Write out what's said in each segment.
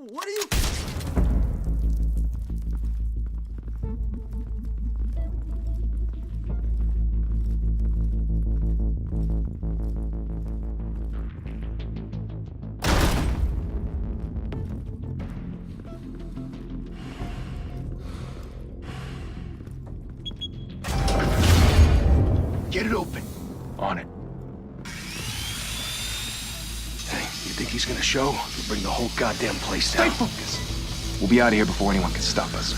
What are you... Get it open. On it. Hey, you think he's gonna show? He'll bring the whole goddamn place down. Stay focused. We'll be out of here before anyone can stop us.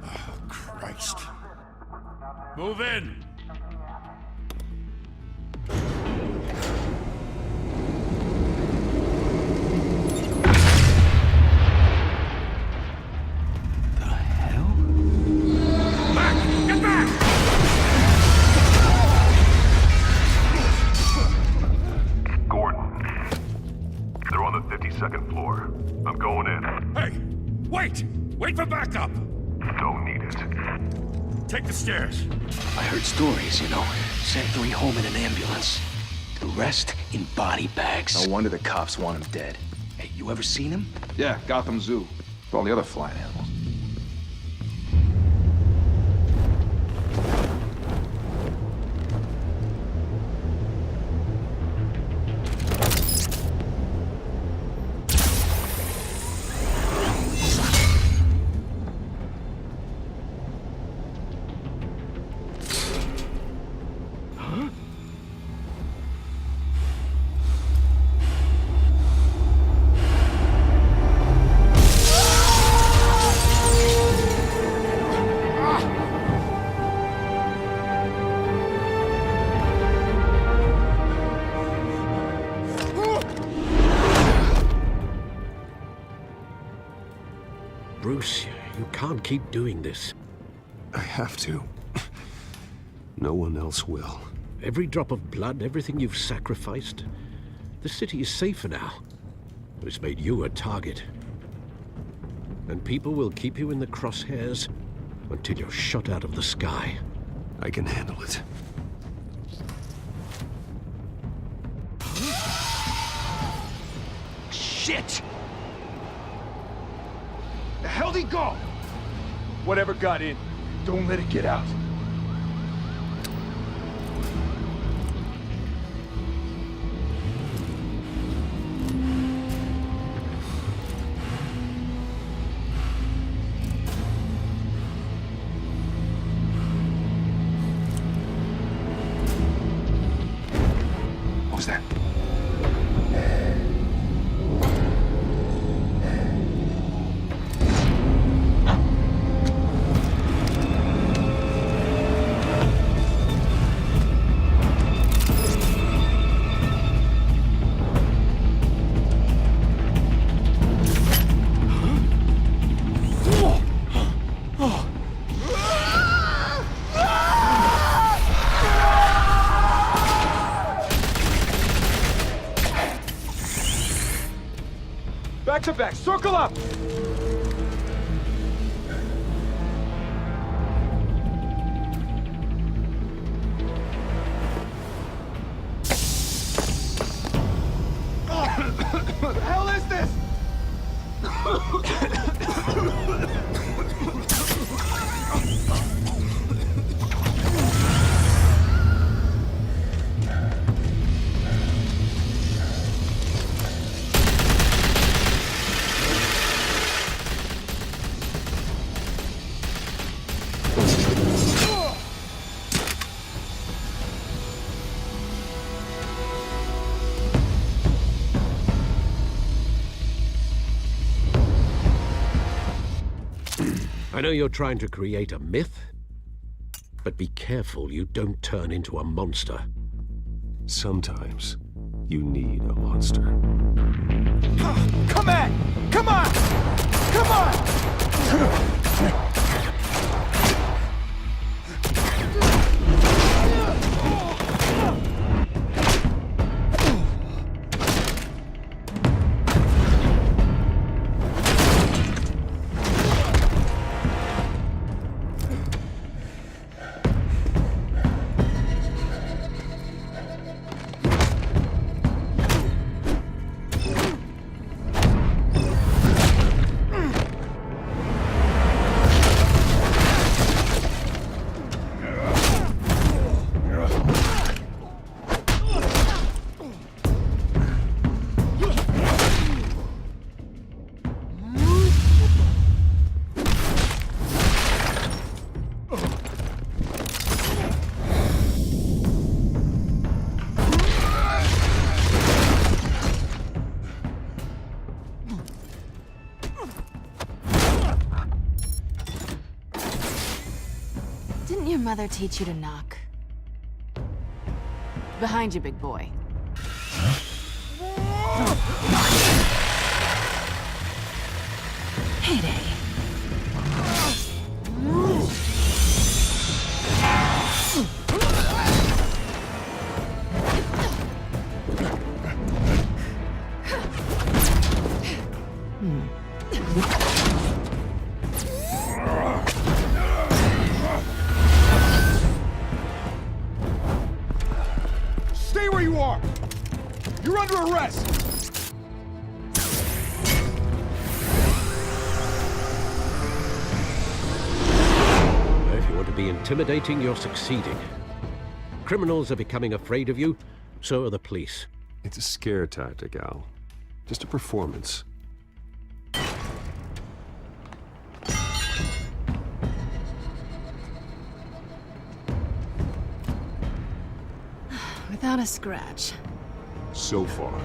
Oh, Christ. Move in! The hell? Back! Get back! Gordon. They're on the 52nd floor. I'm going in. Hey! Wait! Wait for backup! Don't need it. Take the stairs. I heard stories, you know. Sent 3 home in an ambulance. The rest in body bags. No wonder the cops want him dead. Hey, you ever seen him? Yeah, Gotham Zoo. With all the other flying animals. Bruce, you can't keep doing this. I have to. No one else will. Every drop of blood, everything you've sacrificed. The city is safer now. It's made you a target. And people will keep you in the crosshairs until you're shot out of the sky. I can handle it. Shit! The hell'd he go? Whatever got in, don't let it get out. What was that? Back to back, circle up! What the hell is this? I know you're trying to create a myth, but be careful you don't turn into a monster. Sometimes you need a monster. Come on! Come on! Come on! mother teach you to knock? Behind you, big boy. Heyday. Stay where you are! You're under arrest! If you want to be intimidating, you're succeeding. Criminals are becoming afraid of you, so are the police. It's a scare tactic, Al. Just a performance. Without a scratch. So far.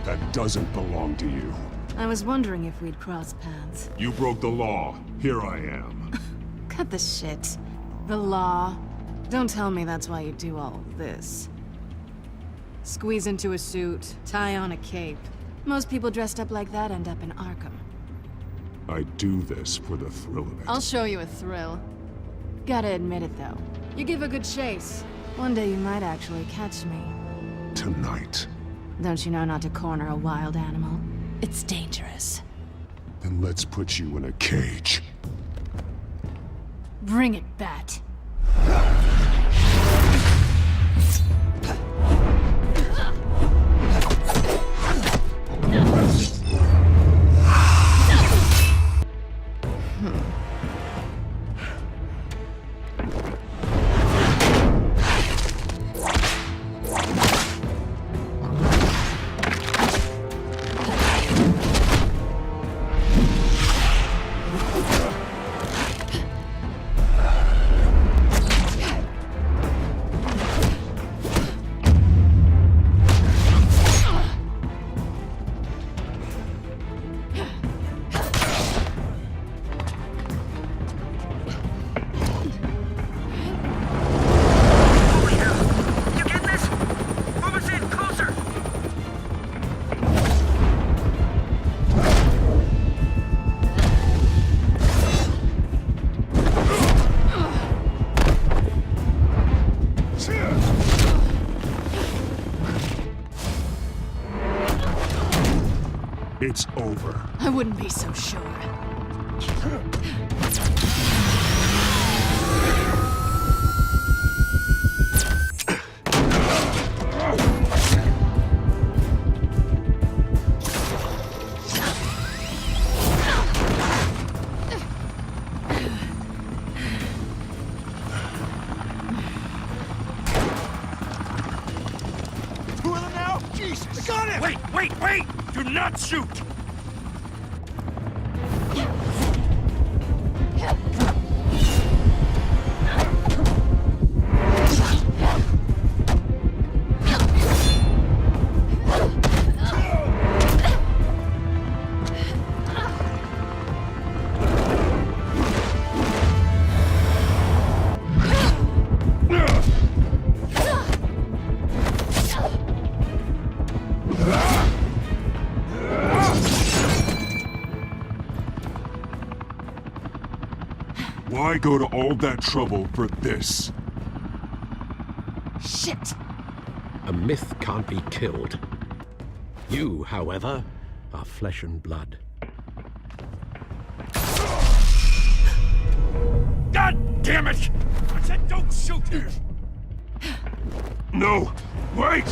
That doesn't belong to you. I was wondering if we'd cross paths. You broke the law. Here I am. Cut the shit. The law. Don't tell me that's why you do all this. Squeeze into a suit, tie on a cape. Most people dressed up like that end up in Arkham. I do this for the thrill of it. I'll show you a thrill. Gotta admit it, though. You give a good chase. One day you might actually catch me. Tonight. Don't you know not to corner a wild animal? It's dangerous. Then let's put you in a cage. Bring it, Bat. It's over. I wouldn't be so sure. Two of them now? Jesus! I got him! Wait! Do not shoot! Why go to all that trouble for this? Shit! A myth can't be killed. You, however, are flesh and blood. God damn it! I said don't shoot! No! Wait!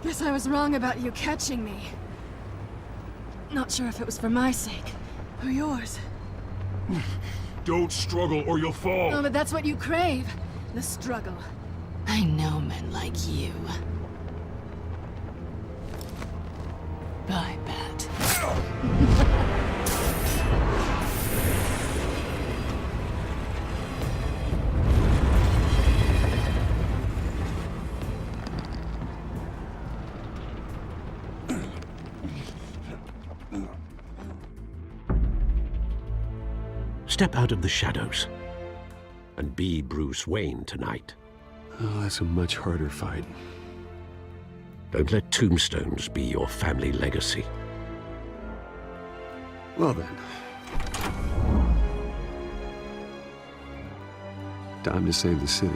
Guess I was wrong about you catching me. Not sure if it was for my sake, or yours. Don't struggle or you'll fall. Oh, but that's what you crave. The struggle. I know men like you. Bye, Bat. Step out of the shadows and be Bruce Wayne tonight. Oh, that's a much harder fight. Don't let tombstones be your family legacy. Well then. Time to save the city.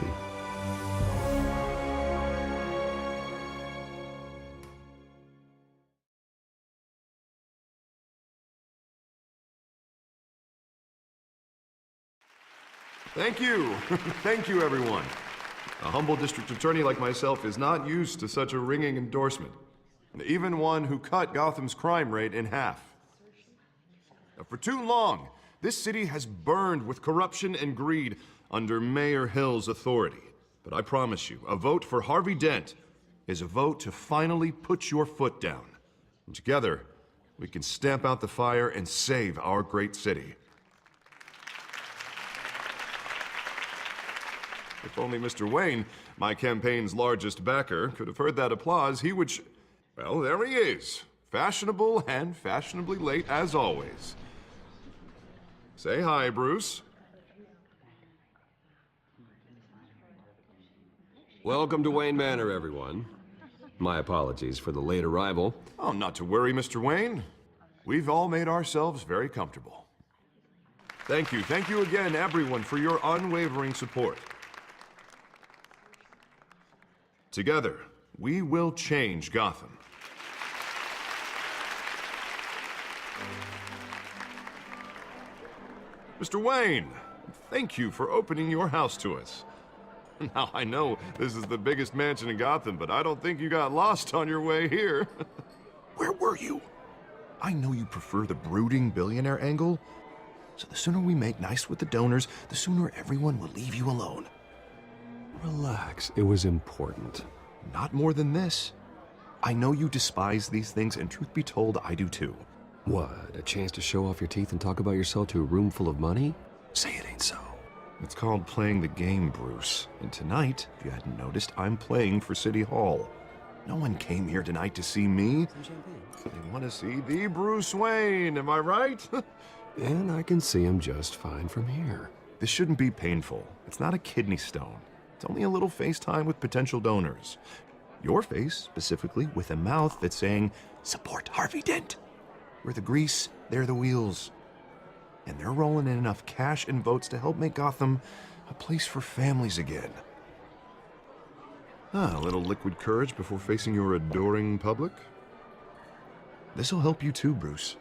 Thank you. Thank you, everyone. A humble district attorney like myself is not used to such a ringing endorsement. Even one who cut Gotham's crime rate in half. Now, for too long, this city has burned with corruption and greed under Mayor Hill's authority. But I promise you, a vote for Harvey Dent is a vote to finally put your foot down. And together, we can stamp out the fire and save our great city. If only Mr. Wayne, my campaign's largest backer, could have heard that applause, he would well, there he is. Fashionable and fashionably late as always. Say hi, Bruce. Welcome to Wayne Manor, everyone. My apologies for the late arrival. Oh, not to worry, Mr. Wayne. We've all made ourselves very comfortable. Thank you again, everyone, for your unwavering support. Together, we will change Gotham. Mr. Wayne, thank you for opening your house to us. Now, I know this is the biggest mansion in Gotham, but I don't think you got lost on your way here. Where were you? I know you prefer the brooding billionaire angle, so the sooner we make nice with the donors, the sooner everyone will leave you alone. Relax, it was important. Not more than this. I know you despise these things, and truth be told, I do too. What, a chance to show off your teeth and talk about yourself to a room full of money? Say it ain't so. It's called playing the game, Bruce. And tonight, if you hadn't noticed, I'm playing for City Hall. No one came here tonight to see me. They want to see the Bruce Wayne, am I right? And I can see him just fine from here. This shouldn't be painful. It's not a kidney stone. It's only a little FaceTime with potential donors. Your face, specifically, with a mouth that's saying, support Harvey Dent. We're the grease, they're the wheels. And they're rolling in enough cash and votes to help make Gotham a place for families again. A little liquid courage before facing your adoring public. This'll help you too, Bruce.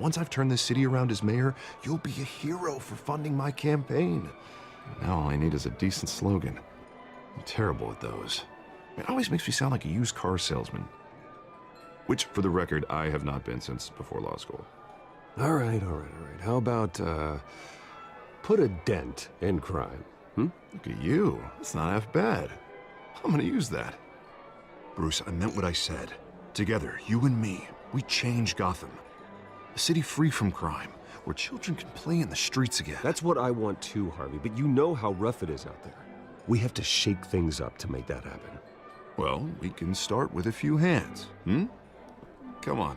Once I've turned this city around as mayor, you'll be a hero for funding my campaign. Now all I need is a decent slogan. I'm terrible at those. It always makes me sound like a used car salesman. Which, for the record, I have not been since before law school. All right. How about, put a dent in crime, Look at you. That's not half bad. I'm gonna use that. Bruce, I meant what I said. Together, you and me, we change Gotham. A city free from crime, where children can play in the streets again. That's what I want too, Harvey, but you know how rough it is out there. We have to shake things up to make that happen. Well, we can start with a few hands, Come on.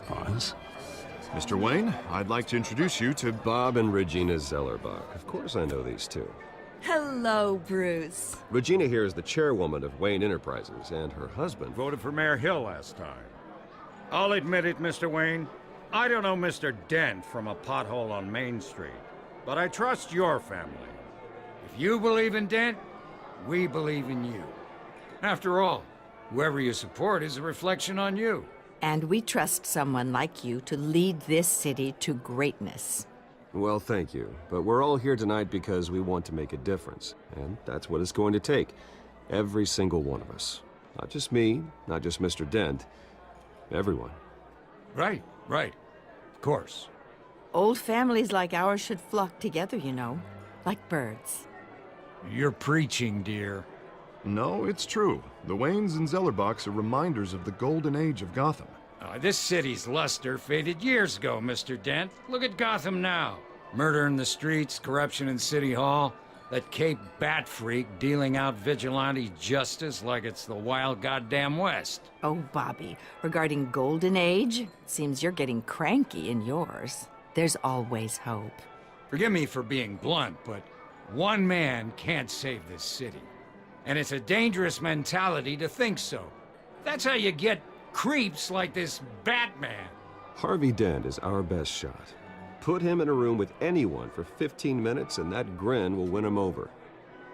Pause. Mr. Wayne, I'd like to introduce you to Bob and Regina Zellerbach. Of course I know these two. Hello, Bruce. Regina here is the chairwoman of Wayne Enterprises, and her husband... Voted for Mayor Hill last time. I'll admit it, Mr. Wayne. I don't know Mr. Dent from a pothole on Main Street, but I trust your family. If you believe in Dent, We believe in you. After all, whoever you support is a reflection on you. And we trust someone like you to lead this city to greatness. Well, thank you. But we're all here tonight because we want to make a difference. And that's what it's going to take. Every single one of us. Not just me, not just Mr. Dent. Everyone. Right. Of course. Old families like ours should flock together, you know, like birds. You're preaching, dear. No, it's true. The Waynes and Zellerbachs are reminders of the golden age of Gotham. This city's luster faded years ago, Mr. Dent. Look at Gotham now. Murder in the streets, corruption in City Hall, that Cape Bat freak dealing out vigilante justice like it's the wild goddamn West. Oh, Bobby, regarding Golden Age, it seems you're getting cranky in yours. There's always hope. Forgive me for being blunt, but one man can't save this city. And it's a dangerous mentality to think so. That's how you get creeps like this Batman. Harvey Dent is our best shot. Put him in a room with anyone for 15 minutes and that grin will win him over.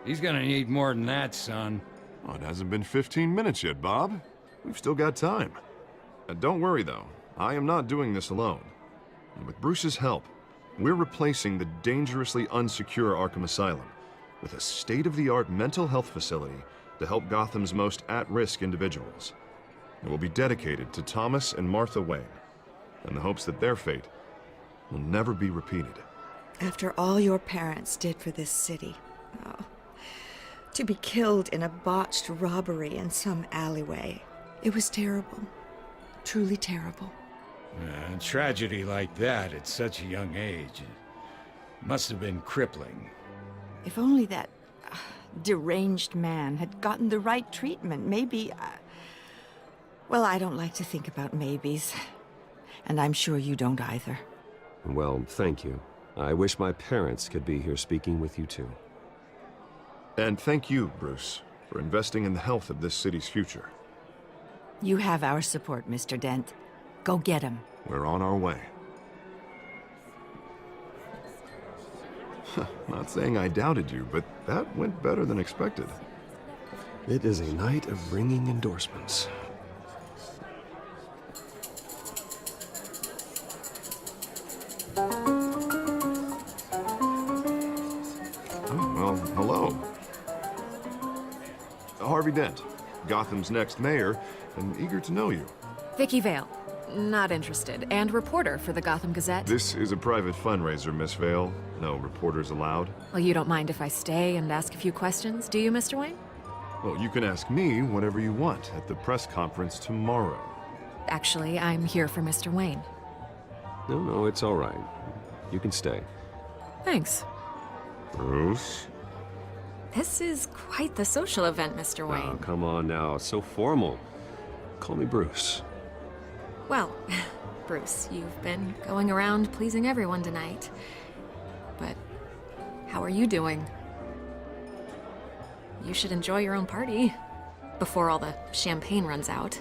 He's gonna need more than that, son. Oh, it hasn't been 15 minutes yet, Bob. We've still got time. Don't worry, though. I am not doing this alone. And with Bruce's help, we're replacing the dangerously unsecure Arkham Asylum with a state-of-the-art mental health facility to help Gotham's most at-risk individuals. It will be dedicated to Thomas and Martha Wayne, in the hopes that their fate will never be repeated. After all your parents did for this city, oh, to be killed in a botched robbery in some alleyway, it was terrible. Truly terrible. A tragedy like that at such a young age must have been crippling. If only that deranged man had gotten the right treatment, maybe... Well, I don't like to think about maybes. And I'm sure you don't either. Well, thank you. I wish my parents could be here speaking with you too. And thank you, Bruce, for investing in the health of this city's future. You have our support, Mr. Dent. Go get him. We're on our way. Not saying I doubted you, but that went better than expected. It is a night of ringing endorsements. Well, hello. Harvey Dent, Gotham's next mayor, and eager to know you. Vicky Vale. Not interested. And reporter for the Gotham Gazette. This is a private fundraiser, Miss Vale. No reporters allowed. Well, you don't mind if I stay and ask a few questions, do you, Mr. Wayne? Well, you can ask me whatever you want at the press conference tomorrow. Actually, I'm here for Mr. Wayne. No, it's all right. You can stay. Thanks. Bruce? This is quite the social event, Mr. Wayne. Oh, come on now. It's so formal. Call me Bruce. Well, Bruce, you've been going around pleasing everyone tonight. But how are you doing? You should enjoy your own party before all the champagne runs out.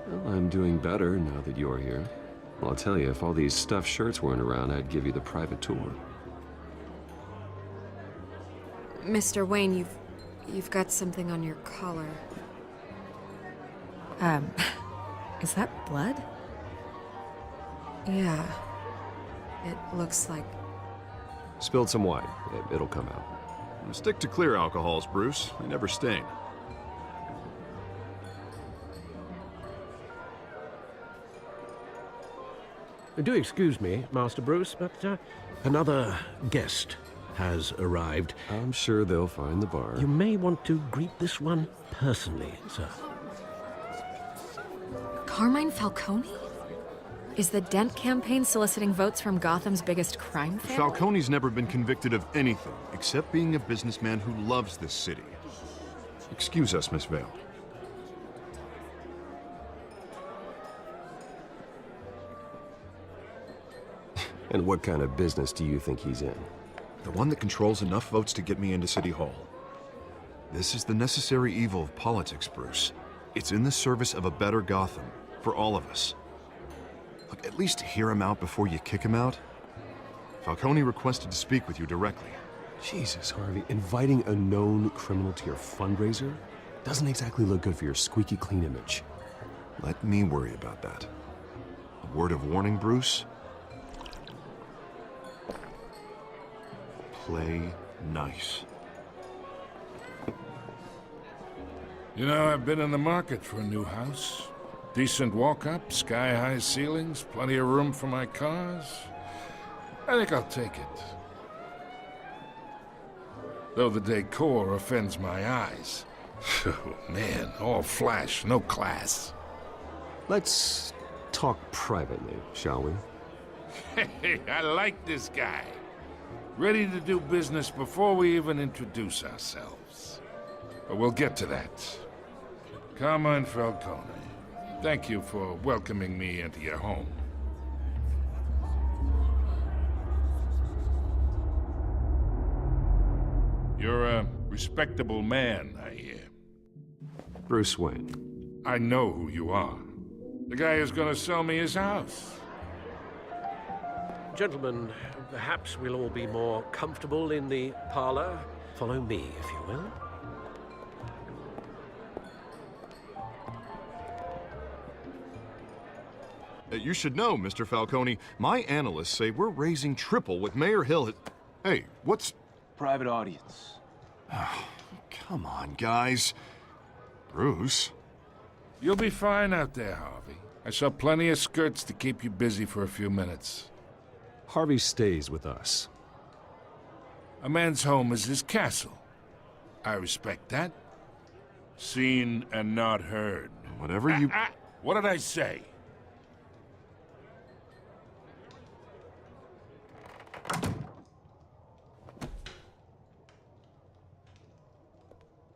Well, I'm doing better now that you're here. Well, I'll tell you, if all these stuffed shirts weren't around, I'd give you the private tour. Mr. Wayne, you've got something on your collar. Is that blood? Yeah. It looks like... Spilled some wine. It'll come out. Stick to clear alcohols, Bruce. They never stain. Do excuse me, Master Bruce, but another guest has arrived. I'm sure they'll find the bar. You may want to greet this one personally, sir. Carmine Falcone? Is the Dent campaign soliciting votes from Gotham's biggest crime family? Falcone's never been convicted of anything except being a businessman who loves this city. Excuse us, Miss Vale. And what kind of business do you think he's in? The one that controls enough votes to get me into City Hall. This is the necessary evil of politics, Bruce. It's in the service of a better Gotham, for all of us. Look, at least hear him out before you kick him out. Falcone requested to speak with you directly. Jesus, Harvey, inviting a known criminal to your fundraiser doesn't exactly look good for your squeaky clean image. Let me worry about that. A word of warning, Bruce? Play nice. You know, I've been in the market for a new house. Decent walk-up, sky-high ceilings, plenty of room for my cars. I think I'll take it. Though the decor offends my eyes. Oh, man, all flash, no class. Let's talk privately, shall we? Hey, I like this guy. Ready to do business before we even introduce ourselves. But we'll get to that. Carmine Falcone, thank you for welcoming me into your home. You're a respectable man, I hear. Bruce Wayne. I know who you are. The guy who's gonna sell me his house. Gentlemen, perhaps we'll all be more comfortable in the parlor. Follow me, if you will. You should know, Mr. Falcone, my analysts say we're raising triple what Mayor Hill had... Hey, what's... Private audience. Come on, guys. Bruce? You'll be fine out there, Harvey. I saw plenty of skirts to keep you busy for a few minutes. Harvey stays with us. A man's home is his castle. I respect that. Seen and not heard. Whatever you... What did I say?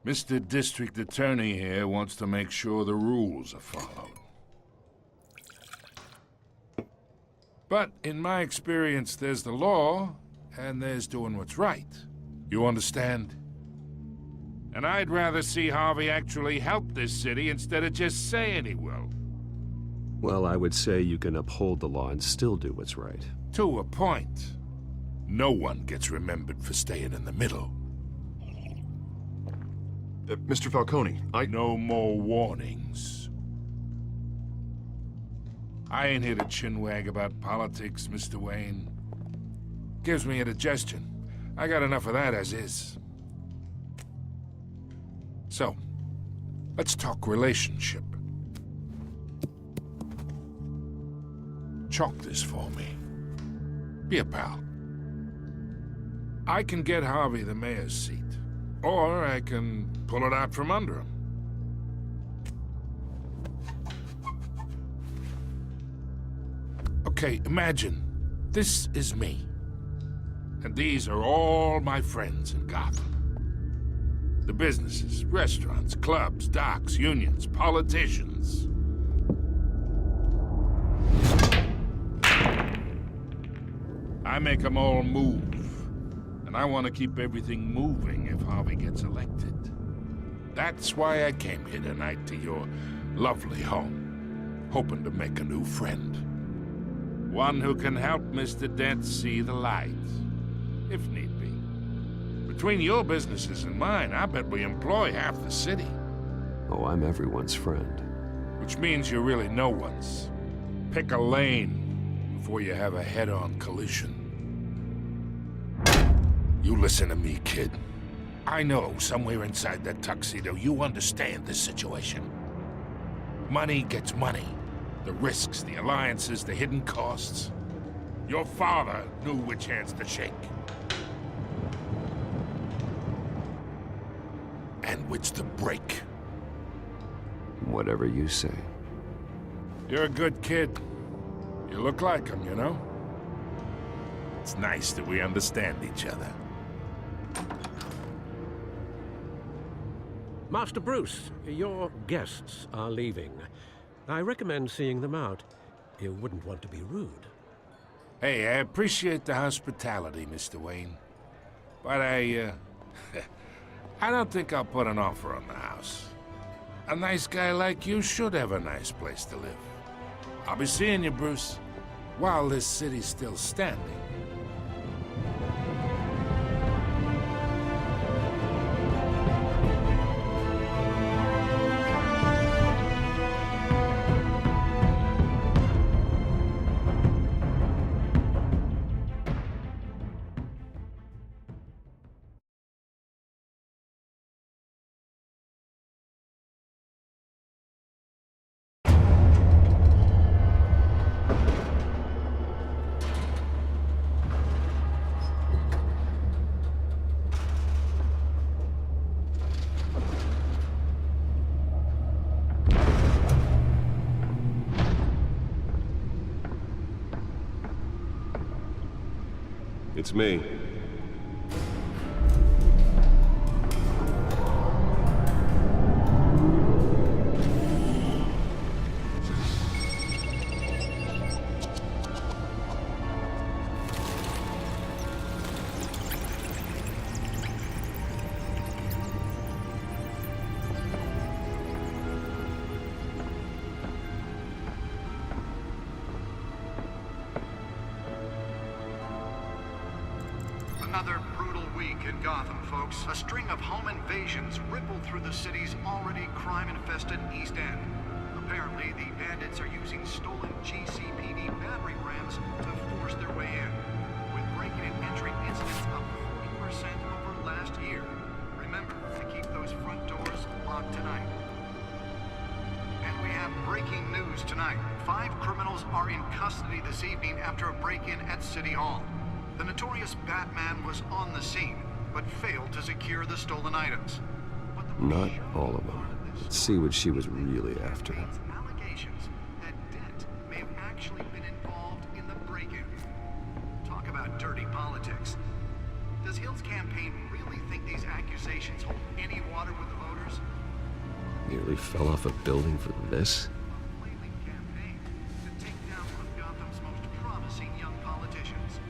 Mr. District Attorney here wants to make sure the rules are followed. But in my experience, there's the law, and there's doing what's right. You understand? And I'd rather see Harvey actually help this city instead of just saying he will. Well, I would say you can uphold the law and still do what's right. To a point. No one gets remembered for staying in the middle. Mr. Falcone, No more warnings. I ain't here to chinwag about politics, Mr. Wayne. Gives me indigestion. I got enough of that as is. So, let's talk relationship. Chalk this for me. Be a pal. I can get Harvey the mayor's seat. Or I can pull it out from under him. Okay, imagine this is me. And these are all my friends in Gotham. The businesses, restaurants, clubs, docks, unions, politicians. I make them all move. And I want to keep everything moving if Harvey gets elected. That's why I came here tonight to your lovely home, hoping to make a new friend. One who can help Mr. Dent see the light, if need be. Between your businesses and mine, I bet we employ half the city. Oh, I'm everyone's friend. Which means you're really no one's. Pick a lane before you have a head-on collision. You listen to me, kid. I know somewhere inside that tuxedo you understand this situation. Money gets money. The risks, the alliances, the hidden costs. Your father knew which hands to shake. And which to break. Whatever you say. You're a good kid. You look like him, you know? It's nice that we understand each other. Master Bruce, your guests are leaving. I recommend seeing them out. You wouldn't want to be rude. Hey, I appreciate the hospitality, Mr. Wayne. But I don't think I'll put an offer on the house. A nice guy like you should have a nice place to live. I'll be seeing you, Bruce, while this city's still standing. It's me. Another brutal week in Gotham, folks. A string of home invasions rippled through the city's already crime-infested East End. Apparently, the bandits are using stolen GCPD battering rams to force their way in, with breaking and entering incidents up 40% over last year. Remember to keep those front doors locked tonight. And we have breaking news tonight. 5 criminals are in custody this evening after a break-in at City Hall. The notorious Batman was on the scene, but failed to secure the stolen items. Not all of them. Let's see what she was really after. Allegations that Dent may have actually been involved in the break-in. Talk about dirty politics. Does Hill's campaign really think these accusations hold any water with the voters? Nearly fell off a building for this? A flailing campaign to take down one of Gotham's most promising young politicians.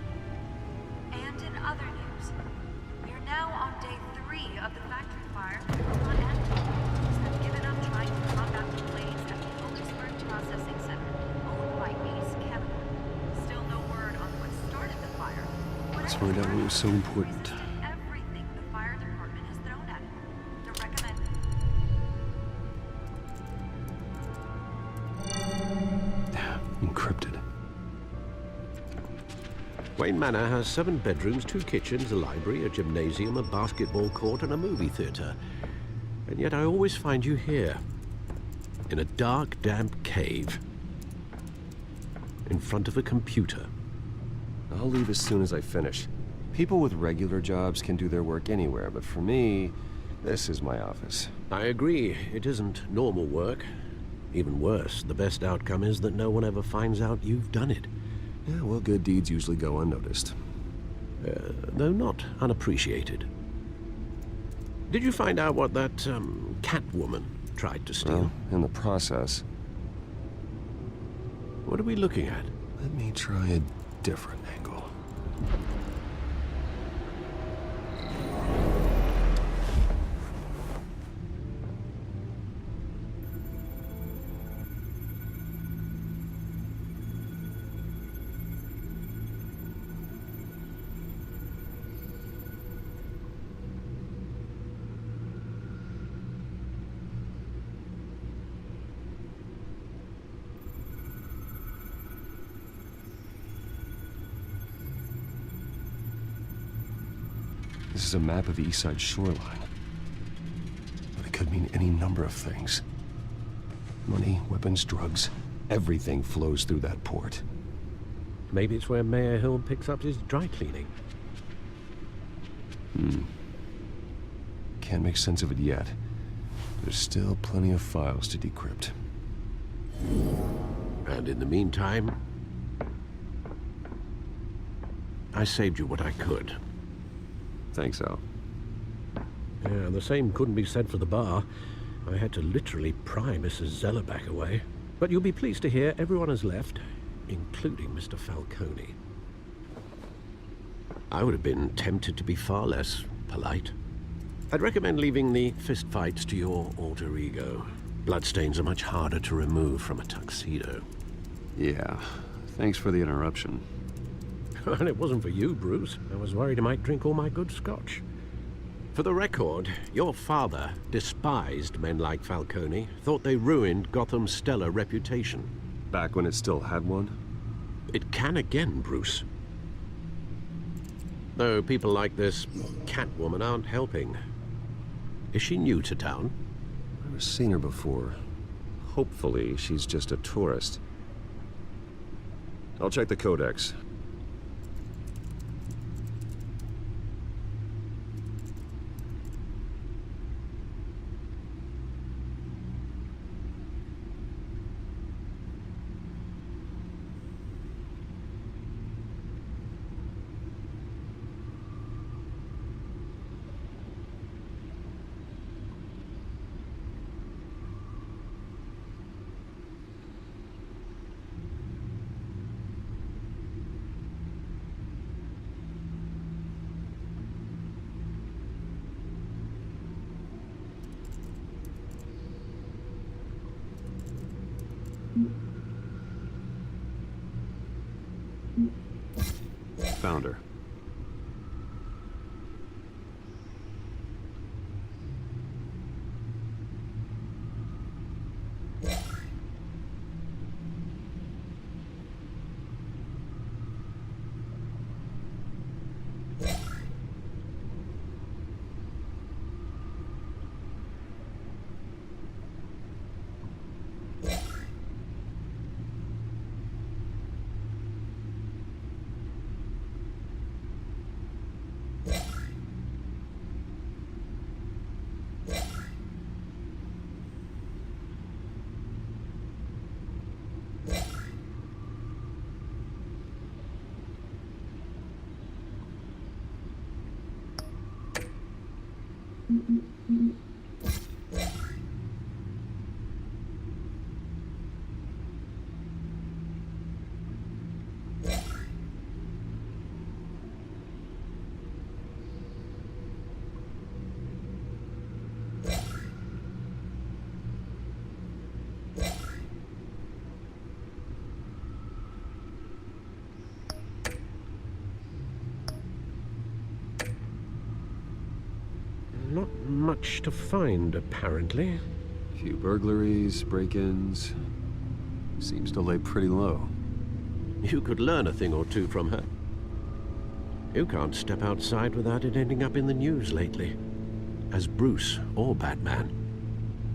And in other news, we are now on day 3 of the factory fire on Antwerp. Have given up trying to combat the blaze at the Otisburg Processing Center, owned by Ace Chemical. Still no word on what started the fire. Let's find out what was so important. Everything the fire department has thrown at it. To recommend. Encrypted. Wayne Manor has 7 bedrooms, 2 kitchens, a library, a gymnasium, a basketball court, and a movie theater. And yet I always find you here, in a dark, damp cave, in front of a computer. I'll leave as soon as I finish. People with regular jobs can do their work anywhere, but for me, this is my office. I agree, it isn't normal work. Even worse, the best outcome is that no one ever finds out you've done it. Yeah, well, good deeds usually go unnoticed. Though not unappreciated. Did you find out what that, Catwoman tried to steal? Well, in the process. What are we looking at? Let me try a different angle. This is a map of the East Side shoreline. But it could mean any number of things. Money, weapons, drugs, everything flows through that port. Maybe it's where Mayor Hill picks up his dry cleaning. Can't make sense of it yet. There's still plenty of files to decrypt. And in the meantime, I saved you what I could. Thanks, Al. Yeah, the same couldn't be said for the bar. I had to literally pry Mrs. Zeller back away. But you'll be pleased to hear everyone has left, including Mr. Falcone. I would have been tempted to be far less polite. I'd recommend leaving the fistfights to your alter ego. Bloodstains are much harder to remove from a tuxedo. Yeah, thanks for the interruption. And it wasn't for you, Bruce. I was worried I might drink all my good scotch. For the record, your father despised men like Falcone, thought they ruined Gotham's stellar reputation. Back when it still had one? It can again, Bruce. Though people like this Catwoman aren't helping. Is she new to town? I've never seen her before. Hopefully, she's just a tourist. I'll check the codex. found her. Not much to find, apparently. Few burglaries, break-ins. Seems to lay pretty low. You could learn a thing or two from her. You can't step outside without it ending up in the news lately. As Bruce or Batman.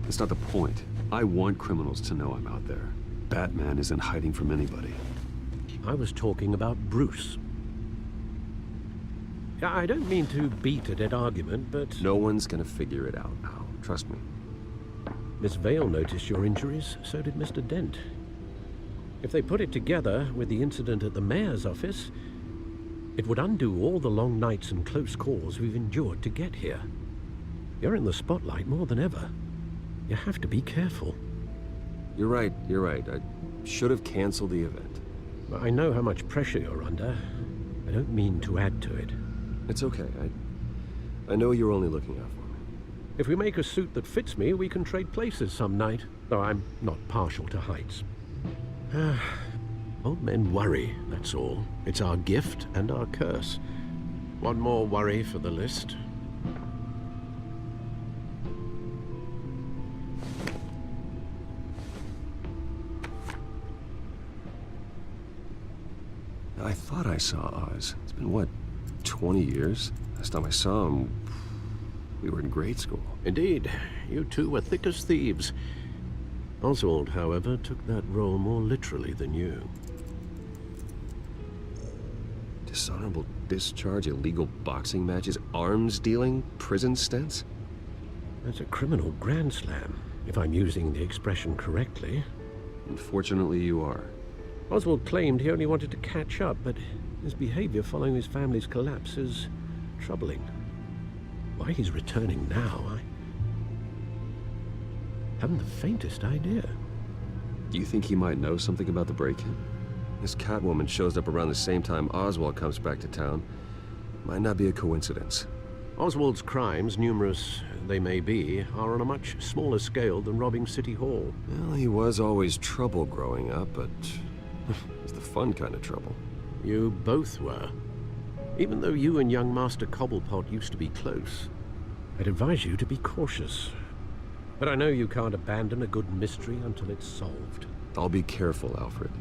That's not the point. I want criminals to know I'm out there. Batman isn't hiding from anybody. I was talking about Bruce. I don't mean to beat a dead argument, but... No one's gonna figure it out now. Trust me. Miss Vale noticed your injuries, so did Mr. Dent. If they put it together with the incident at the mayor's office, it would undo all the long nights and close calls we've endured to get here. You're in the spotlight more than ever. You have to be careful. You're right. I should have canceled the event. I know how much pressure you're under. I don't mean to add to it. It's okay. I know you're only looking out for me. If we make a suit that fits me, we can trade places some night. Though I'm not partial to heights. Old men worry, that's all. It's our gift and our curse. One more worry for the list. I thought I saw Oz. It's been, what, 20 years? Last time I saw him, we were in grade school. Indeed. You two were thick as thieves. Oswald, however, took that role more literally than you. Dishonorable discharge, illegal boxing matches, arms dealing, prison stints? That's a criminal grand slam, if I'm using the expression correctly. Unfortunately, you are. Oswald claimed he only wanted to catch up, but his behavior following his family's collapse is troubling. Why he's returning now, I haven't the faintest idea. Do you think he might know something about the break-in? This Catwoman shows up around the same time Oswald comes back to town. Might not be a coincidence. Oswald's crimes, numerous they may be, are on a much smaller scale than robbing City Hall. Well, he was always trouble growing up, but it's the fun kind of trouble. You both were. Even though you and young Master Cobblepot used to be close, I'd advise you to be cautious. But I know you can't abandon a good mystery until it's solved. I'll be careful, Alfred.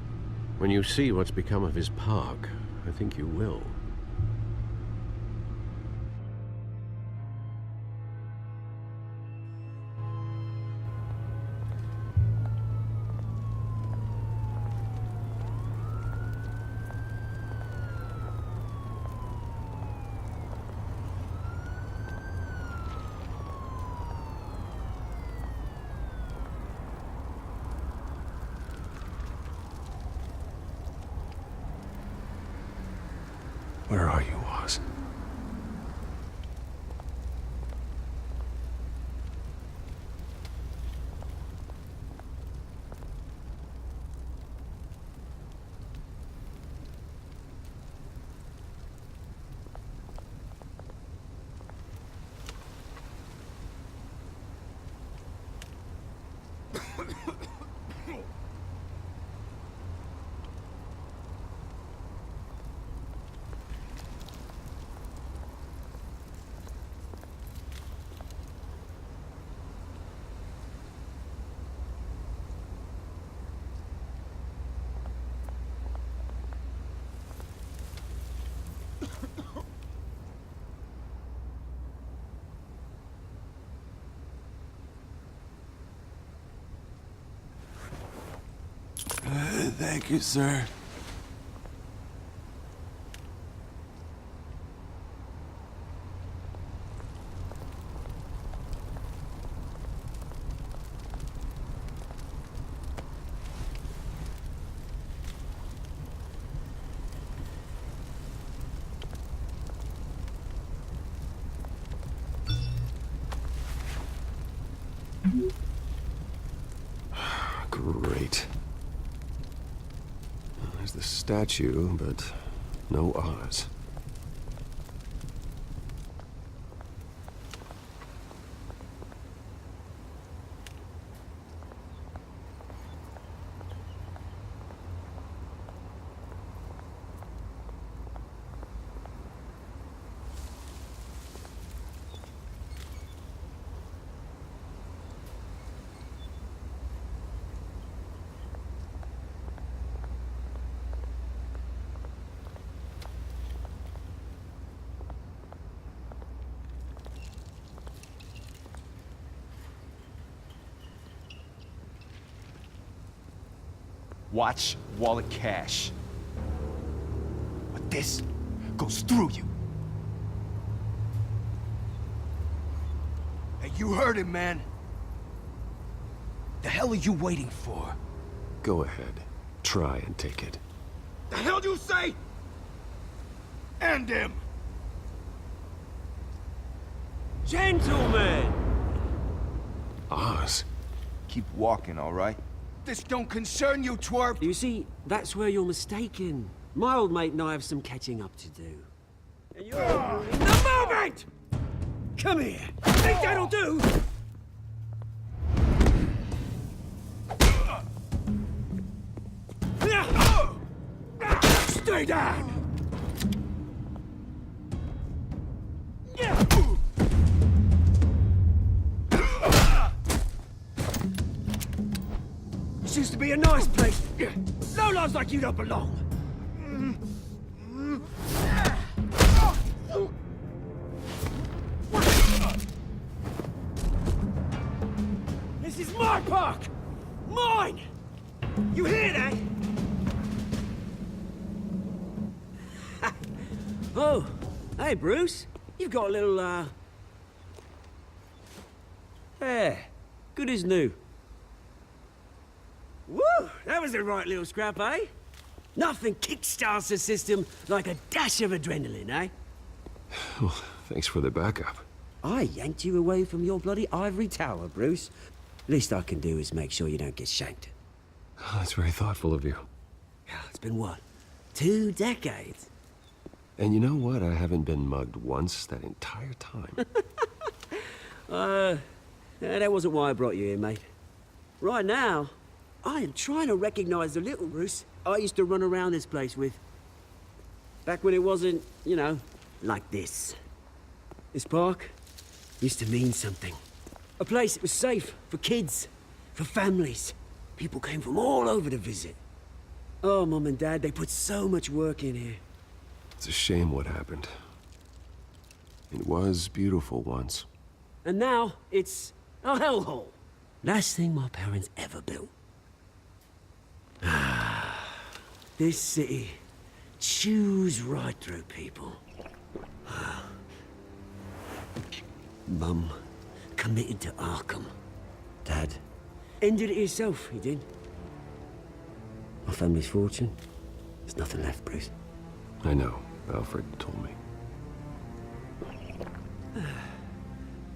When you see what's become of his park, I think you will. Thank you, sir. Great. There's the statue, but no Oz. Watch wallet cash. But this goes through you. Hey, you heard him, man. The hell are you waiting for? Go ahead. Try and take it. The hell do you say? End him! Gentlemen! Oz? Keep walking, all right? This don't concern you, twerp! You see, that's where you're mistaken. My old mate and I have some catching up to do. And you're in the moment! Come here! Think that'll do? Stay down! This used to be a nice place. Lowlifes like you don't belong. This is my park! Mine! You hear that? Oh, hey, Bruce. You've got a little, hair. Good as new. Woo! That was a right little scrap, eh? Nothing kickstarts the system like a dash of adrenaline, eh? Well, thanks for the backup. I yanked you away from your bloody ivory tower, Bruce. Least I can do is make sure you don't get shanked. Oh, that's very thoughtful of you. It's been what? 2 decades? And you know what? I haven't been mugged once that entire time. That wasn't why I brought you here, mate. Right now, I am trying to recognize the little Bruce I used to run around this place with. Back when it wasn't, you know, like this. This park used to mean something. A place that was safe for kids, for families. People came from all over to visit. Oh, Mum and Dad, they put so much work in here. It's a shame what happened. It was beautiful once. And now, it's a hellhole. Last thing my parents ever built. This city chews right through people. Mum committed to Arkham. Dad ended it himself, he did. My family's fortune, there's nothing left, Bruce. I know. Alfred told me.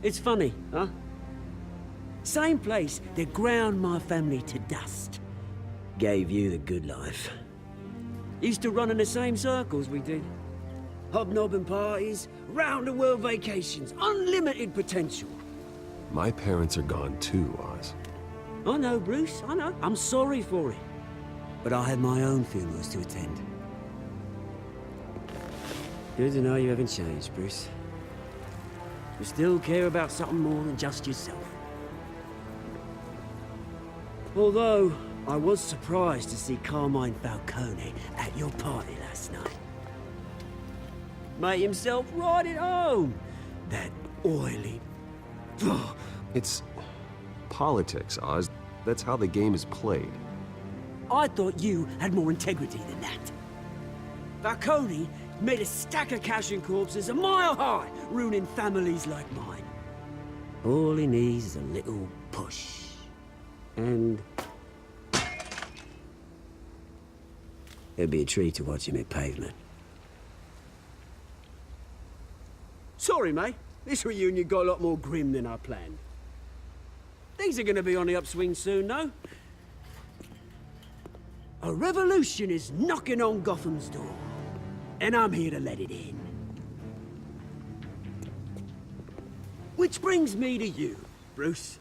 It's funny, huh? Same place that ground my family to dust. Gave you the good life. Used to run in the same circles we did. Hobnobbing parties, round-the-world vacations, unlimited potential. My parents are gone too, Oz. I know, Bruce, I know. I'm sorry for it. But I had my own funerals to attend. Good to know you haven't changed, Bruce. You still care about something more than just yourself. Although, I was surprised to see Carmine Falcone at your party last night. Made himself right at home. That oily... It's politics, Oz. That's how the game is played. I thought you had more integrity than that. That Cody made a stack of cash and corpses a mile high, ruining families like mine. All he needs is a little push. And... it'd be a treat to watch him hit pavement. Sorry, mate. This reunion got a lot more grim than I planned. Things are gonna be on the upswing soon, though. A revolution is knocking on Gotham's door. And I'm here to let it in. Which brings me to you, Bruce.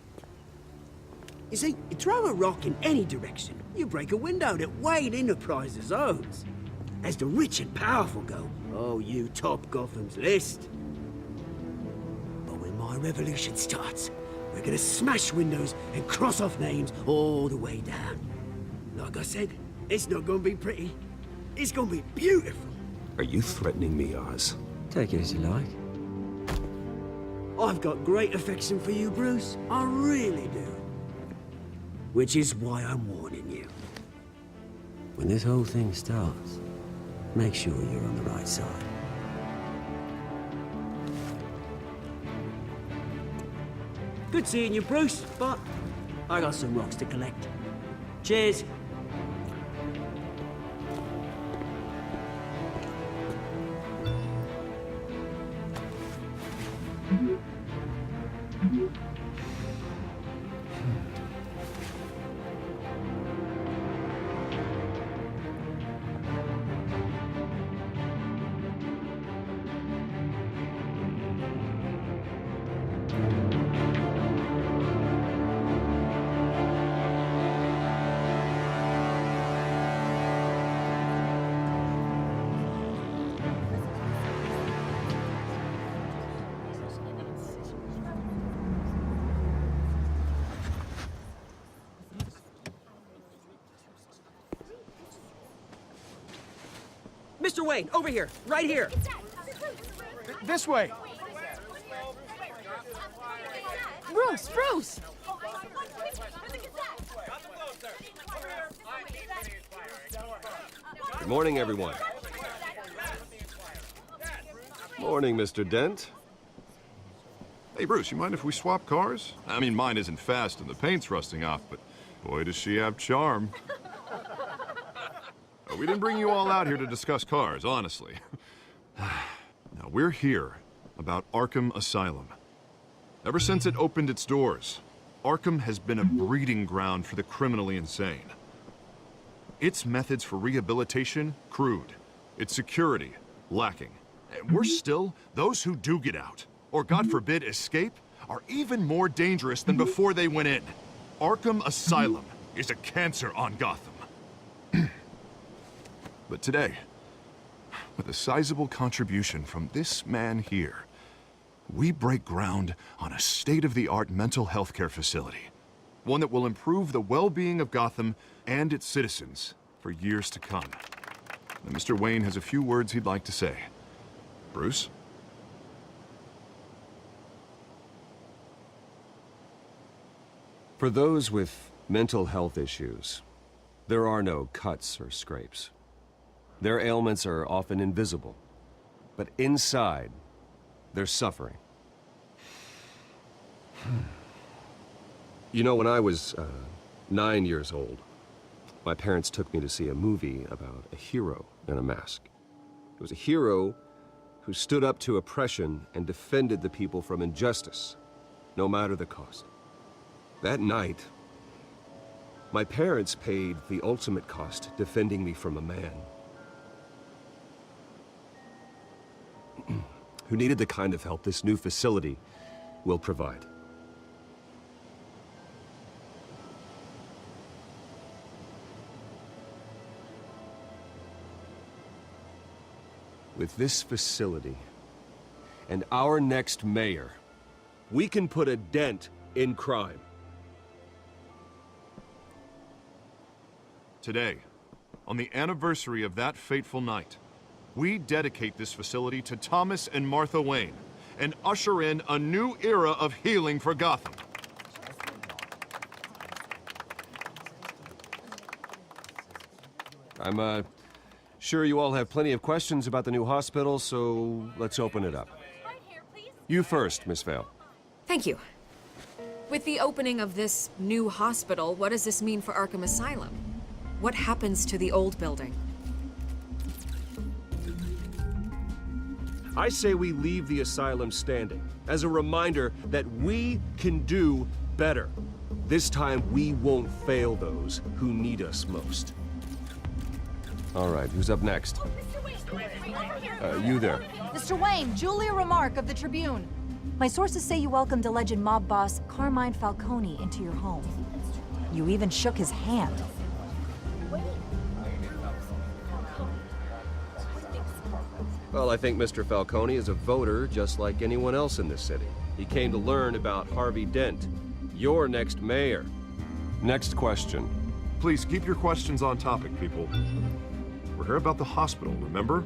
You see, you throw a rock in any direction, you break a window that Wayne Enterprises owns. As the rich and powerful go, oh, you top Gotham's list. But when my revolution starts, we're gonna smash windows and cross off names all the way down. Like I said, it's not gonna be pretty. It's gonna be beautiful. Are you threatening me, Oz? Take it as you like. I've got great affection for you, Bruce. I really do. Which is why I'm warning you. When this whole thing starts, make sure you're on the right side. Good seeing you, Bruce, but I got some rocks to collect. Cheers. Mr. Wayne, over here, right here. This way. Bruce, Bruce! Good morning, everyone. Morning, Mr. Dent. Hey, Bruce, you mind if we swap cars? I mean, mine isn't fast and the paint's rusting off, but boy, does she have charm. We didn't bring you all out here to discuss cars, honestly. Now, we're here about Arkham Asylum. Ever since it opened its doors, Arkham has been a breeding ground for the criminally insane. Its methods for rehabilitation, crude. Its security, lacking. And worse still, those who do get out, or God forbid, escape, are even more dangerous than before they went in. Arkham Asylum is a cancer on Gotham. But today, with a sizable contribution from this man here, we break ground on a state-of-the-art mental health care facility. One that will improve the well-being of Gotham and its citizens for years to come. And Mr. Wayne has a few words he'd like to say. Bruce? For those with mental health issues, there are no cuts or scrapes. Their ailments are often invisible, but inside, they're suffering. You know, when I was 9 years old, my parents took me to see a movie about a hero in a mask. It was a hero who stood up to oppression and defended the people from injustice, no matter the cost. That night, my parents paid the ultimate cost defending me from a man who needed the kind of help this new facility will provide. With this facility and our next mayor, we can put a dent in crime. Today, on the anniversary of that fateful night, we dedicate this facility to Thomas and Martha Wayne and usher in a new era of healing for Gotham. I'm sure you all have plenty of questions about the new hospital, so let's open it up. You first, Miss Vale. Thank you. With the opening of this new hospital, what does this mean for Arkham Asylum? What happens to the old building? I say we leave the asylum standing, as a reminder that we can do better. This time, we won't fail those who need us most. All right, who's up next? You there. Mr. Wayne, Julia Remark of the Tribune. My sources say you welcomed alleged mob boss Carmine Falcone into your home. You even shook his hand. Well, I think Mr. Falcone is a voter just like anyone else in this city. He came to learn about Harvey Dent, your next mayor. Next question. Please keep your questions on topic, people. We're here about the hospital, remember?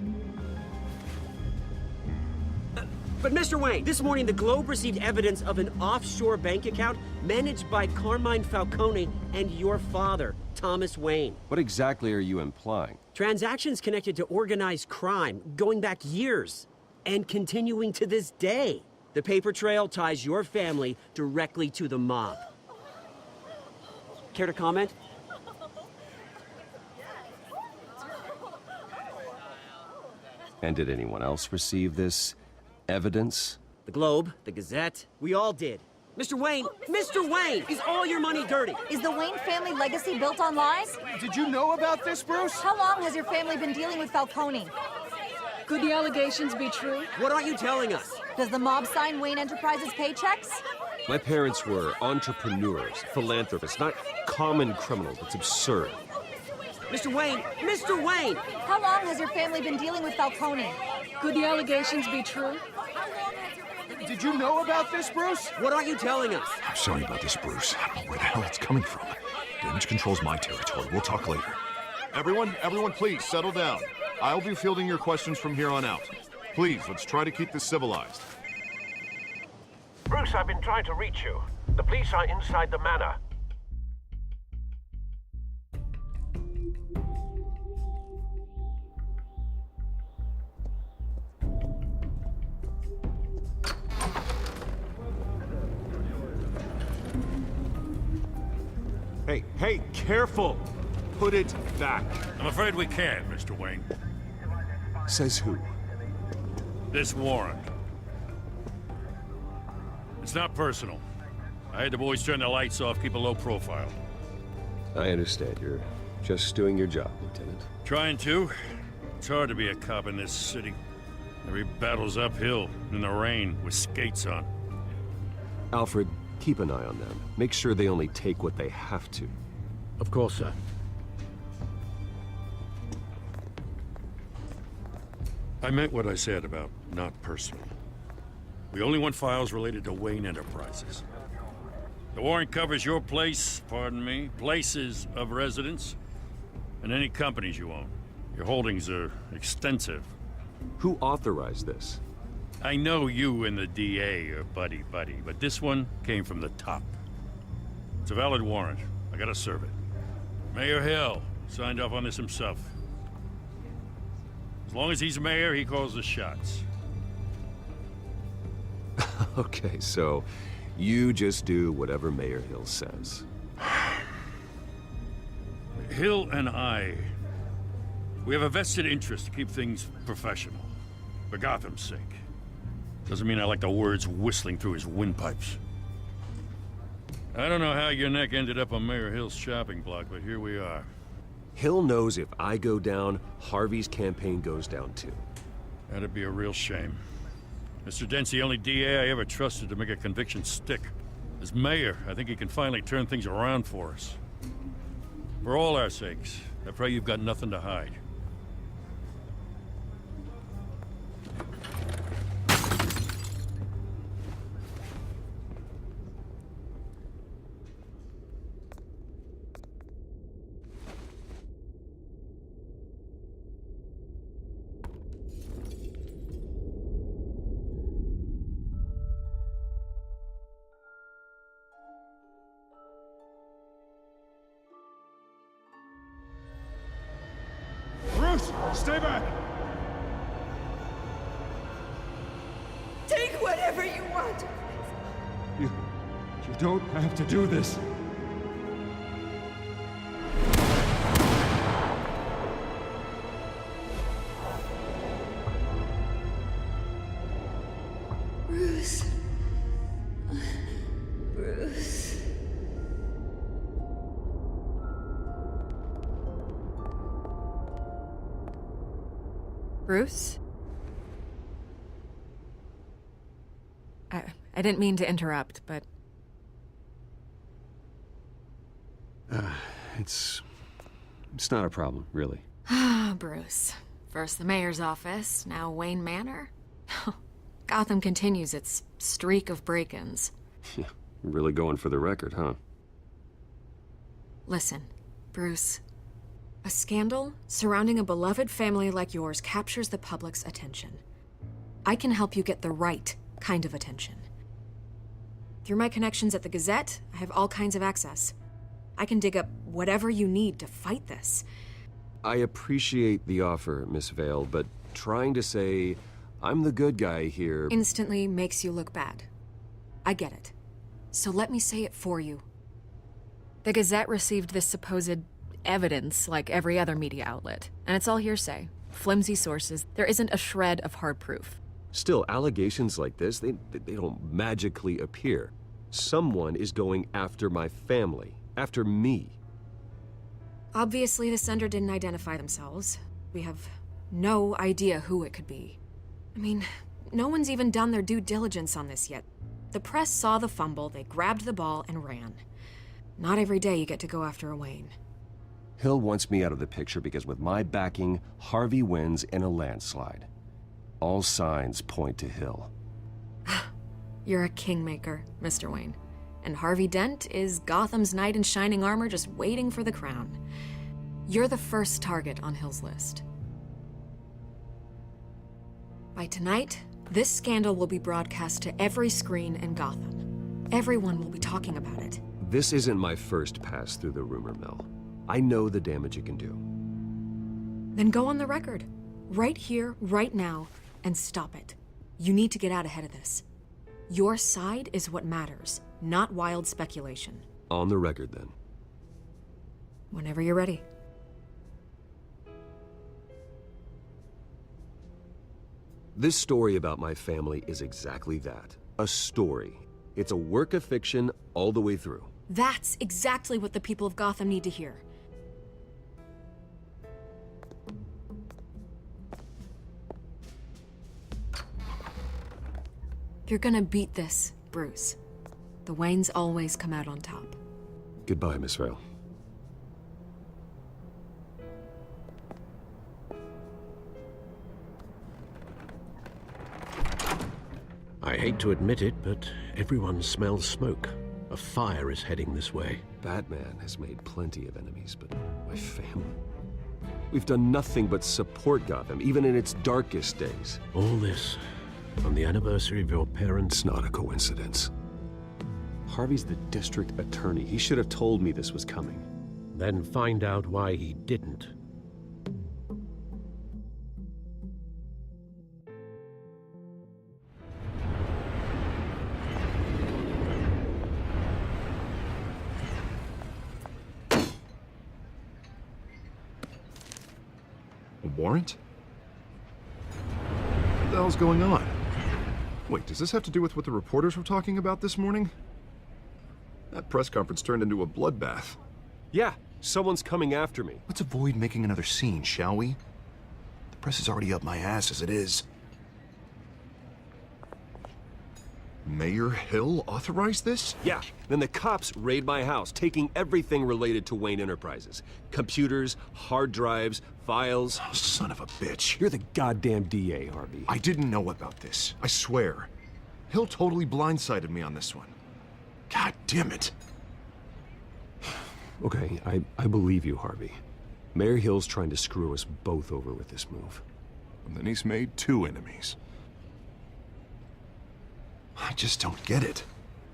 But Mr. Wayne, this morning the Globe received evidence of an offshore bank account managed by Carmine Falcone and your father, Thomas Wayne. What exactly are you implying? Transactions connected to organized crime going back years and continuing to this day. The paper trail ties your family directly to the mob. Care to comment? And did anyone else receive this evidence? The Globe, the Gazette, we all did. Mr. Wayne, is all your money dirty? Is the Wayne family legacy built on lies? Did you know about this, Bruce? How long has your family been dealing with Falcone? Could the allegations be true? What aren't you telling us? Does the mob sign Wayne Enterprises paychecks? My parents were entrepreneurs, philanthropists, not common criminals. It's absurd. Mr. Wayne! How long has your family been dealing with Falcone? Could the allegations be true? Did you know about this, Bruce? What aren't you telling us? I'm sorry about this, Bruce. I don't know where the hell it's coming from. Damage control's my territory. We'll talk later. Everyone, please settle down. I'll be fielding your questions from here on out. Please, let's try to keep this civilized. Bruce, I've been trying to reach you. The police are inside the manor. Hey, careful! Put it back. I'm afraid we can't, Mr. Wayne. Says who? This warrant. It's not personal. I had the boys turn the lights off, keep a low profile. I understand. You're just doing your job, Lieutenant. Trying to. It's hard to be a cop in this city. Every battle's uphill, in the rain, with skates on. Alfred, keep an eye on them. Make sure they only take what they have to. Of course, sir. I meant what I said about not personal. We only want files related to Wayne Enterprises. The warrant covers your place, pardon me, places of residence, and any companies you own. Your holdings are extensive. Who authorized this? I know you and the DA are buddy-buddy, but this one came from the top. It's a valid warrant. I gotta serve it. Mayor Hill signed off on this himself. As long as he's mayor, he calls the shots. Okay, so you just do whatever Mayor Hill says. Hill and I, we have a vested interest to keep things professional. For Gotham's sake. Doesn't mean I like the words whistling through his windpipes. I don't know how your neck ended up on Mayor Hill's shopping block, but here we are. Hill knows if I go down, Harvey's campaign goes down too. That'd be a real shame. Mr. Dent's the only DA I ever trusted to make a conviction stick. As mayor, I think he can finally turn things around for us. For all our sakes, I pray you've got nothing to hide. Stay back! Take whatever you want. You don't have to do this. Bruce. Bruce. Bruce? I didn't mean to interrupt, but... It's not a problem, really. Ah, Bruce. First the mayor's office, now Wayne Manor. Gotham continues its streak of break-ins. Yeah, really going for the record, huh? Listen, Bruce. A scandal surrounding a beloved family like yours captures the public's attention. I can help you get the right kind of attention. Through my connections at the Gazette, I have all kinds of access. I can dig up whatever you need to fight this. I appreciate the offer, Miss Vale, but trying to say I'm the good guy here instantly makes you look bad. I get it. So let me say it for you. The Gazette received this supposed evidence like every other media outlet, and it's all hearsay. Flimsy sources. There isn't a shred of hard proof. Still, allegations like this, they don't magically appear. Someone is going after my family, after me. Obviously, the sender didn't identify themselves. We have no idea who it could be. I mean, no one's even done their due diligence on this yet. The press saw the fumble, they grabbed the ball and ran. Not every day you get to go after a Wayne. Hill wants me out of the picture because with my backing, Harvey wins in a landslide. All signs point to Hill. You're a kingmaker, Mr. Wayne. And Harvey Dent is Gotham's knight in shining armor just waiting for the crown. You're the first target on Hill's list. By tonight, this scandal will be broadcast to every screen in Gotham. Everyone will be talking about it. This isn't my first pass through the rumor mill. I know the damage it can do. Then go on the record. Right here, right now, and stop it. You need to get out ahead of this. Your side is what matters, not wild speculation. On the record, then. Whenever you're ready. This story about my family is exactly that. A story. It's a work of fiction all the way through. That's exactly what the people of Gotham need to hear. You're gonna beat this, Bruce. The Waynes always come out on top. Goodbye, Miss Vale. I hate to admit it, but everyone smells smoke. A fire is heading this way. Batman has made plenty of enemies, but my family... We've done nothing but support Gotham, even in its darkest days. All this on the anniversary of your parents'... It's not a coincidence. Harvey's the district attorney. He should have told me this was coming. Then find out why he didn't. A warrant? What the hell's going on? Wait, does this have to do with what the reporters were talking about this morning? That press conference turned into a bloodbath. Yeah, someone's coming after me. Let's avoid making another scene, shall we? The press is already up my ass as it is. Mayor Hill authorized this? Yeah, then the cops raid my house, taking everything related to Wayne Enterprises. Computers, hard drives, files. Oh, son of a bitch. You're the goddamn DA, Harvey. I didn't know about this. I swear. Hill totally blindsided me on this one. God damn it. Okay, I believe you, Harvey. Mayor Hill's trying to screw us both over with this move. And then he's made two enemies. I just don't get it.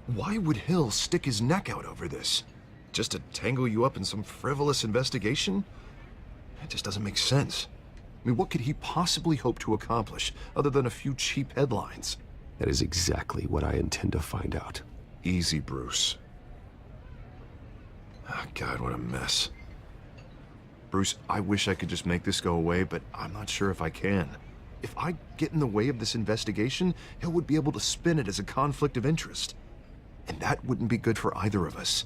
Why would Hill stick his neck out over this? Just to tangle you up in some frivolous investigation? It just doesn't make sense. I mean, what could he possibly hope to accomplish other than a few cheap headlines? That is exactly what I intend to find out. Easy, Bruce. Oh, God, what a mess. Bruce, I wish I could just make this go away, but I'm not sure if I can. If I get in the way of this investigation, Hill would be able to spin it as a conflict of interest. And that wouldn't be good for either of us.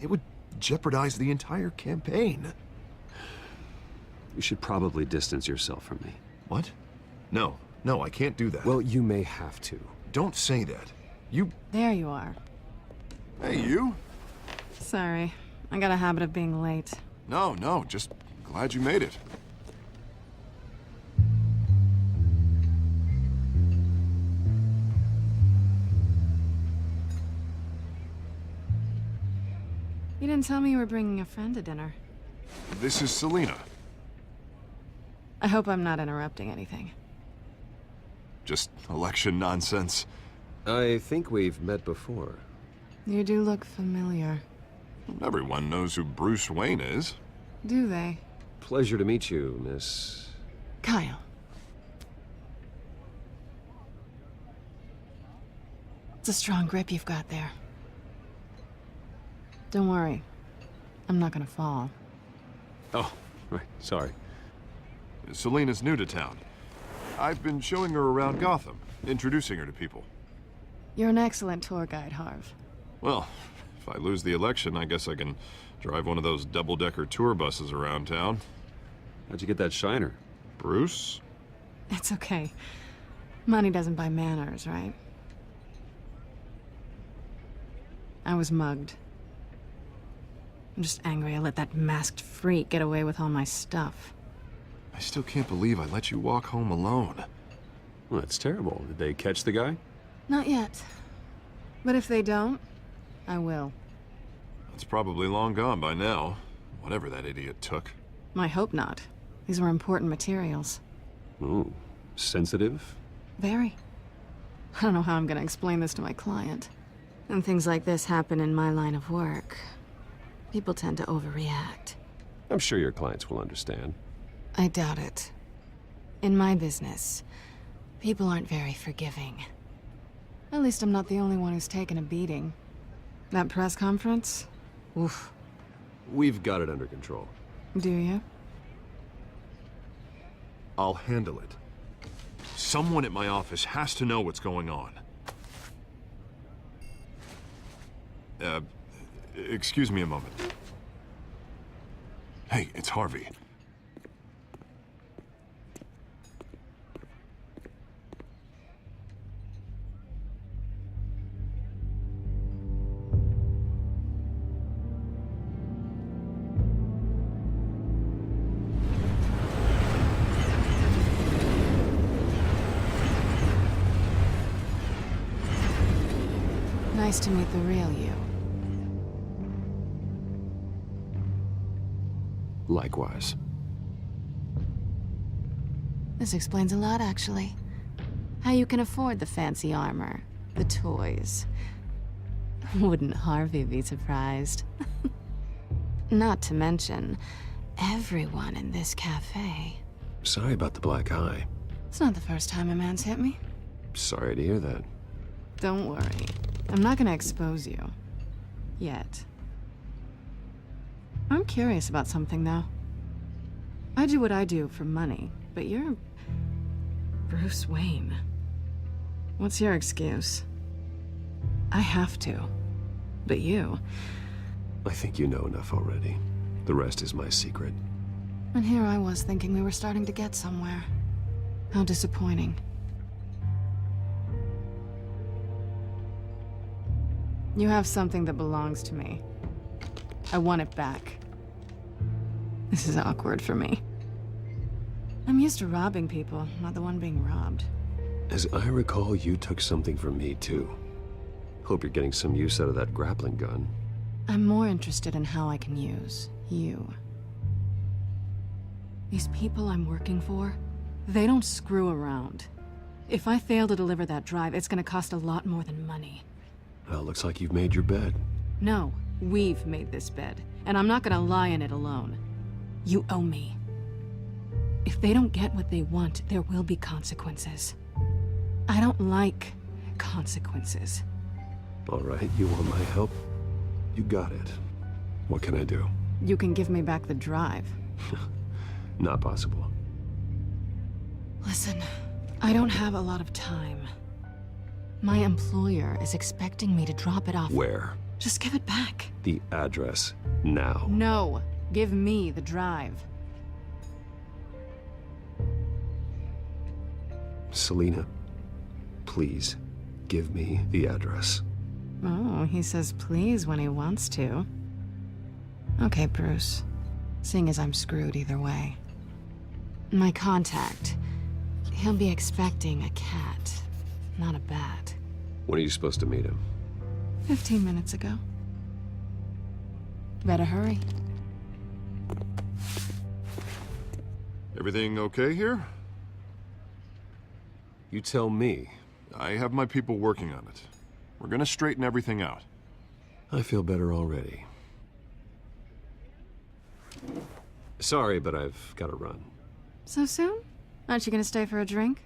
It would jeopardize the entire campaign. You should probably distance yourself from me. What? No, I can't do that. Well, you may have to. Don't say that. You... There you are. Hey, you? Sorry. I got a habit of being late. No, just glad you made it. You didn't tell me you were bringing a friend to dinner. This is Selena. I hope I'm not interrupting anything. Just election nonsense. I think we've met before. You do look familiar. Everyone knows who Bruce Wayne is. Do they? Pleasure to meet you, Miss... Kyle. It's a strong grip you've got there. Don't worry. I'm not gonna fall. Oh, right, sorry. Selena's new to town. I've been showing her around Gotham, introducing her to people. You're an excellent tour guide, Harv. Well, if I lose the election, I guess I can drive one of those double-decker tour buses around town. How'd you get that shiner? Bruce? It's okay. Money doesn't buy manners, right? I was mugged. I'm just angry I let that masked freak get away with all my stuff. I still can't believe I let you walk home alone. Well, that's terrible. Did they catch the guy? Not yet. But if they don't, I will. It's probably long gone by now, whatever that idiot took. I hope not. These were important materials. Ooh, sensitive? Very. I don't know how I'm gonna explain this to my client. And things like this happen in my line of work. People tend to overreact. I'm sure your clients will understand. I doubt it. In my business, people aren't very forgiving. At least I'm not the only one who's taken a beating. That press conference? Oof. We've got it under control. Do you? I'll handle it. Someone at my office has to know what's going on. Excuse me a moment. Hey, it's Harvey. Nice to meet the real you. Likewise. This explains a lot, actually. How you can afford the fancy armor, the toys. Wouldn't Harvey be surprised? Not to mention, everyone in this cafe. Sorry about the black eye. It's not the first time a man's hit me. Sorry to hear that. Don't worry. I'm not gonna expose you. Yet. I'm curious about something, though. I do what I do for money, but you're... Bruce Wayne. What's your excuse? I have to. But you... I think you know enough already. The rest is my secret. And here I was thinking we were starting to get somewhere. How disappointing. You have something that belongs to me. I want it back. This is awkward for me. I'm used to robbing people, not the one being robbed. As I recall, you took something from me, too. Hope you're getting some use out of that grappling gun. I'm more interested in how I can use you. These people I'm working for, they don't screw around. If I fail to deliver that drive, it's gonna cost a lot more than money. Well, looks like you've made your bed. No, we've made this bed, and I'm not gonna lie in it alone. You owe me. If they don't get what they want, there will be consequences. I don't like consequences. All right, you want my help? You got it. What can I do? You can give me back the drive. Not possible. Listen, I don't have a lot of time. My employer is expecting me to drop it off. Where? Just give it back. The address, now. No, give me the drive. Selina, please, give me the address. Oh, he says please when he wants to. Okay, Bruce. Seeing as I'm screwed either way. My contact. He'll be expecting a cat, not a bat. When are you supposed to meet him? 15 minutes ago. Better hurry. Everything okay here? You tell me. I have my people working on it. We're gonna straighten everything out. I feel better already. Sorry, but I've got to run. So soon? Aren't you gonna stay for a drink?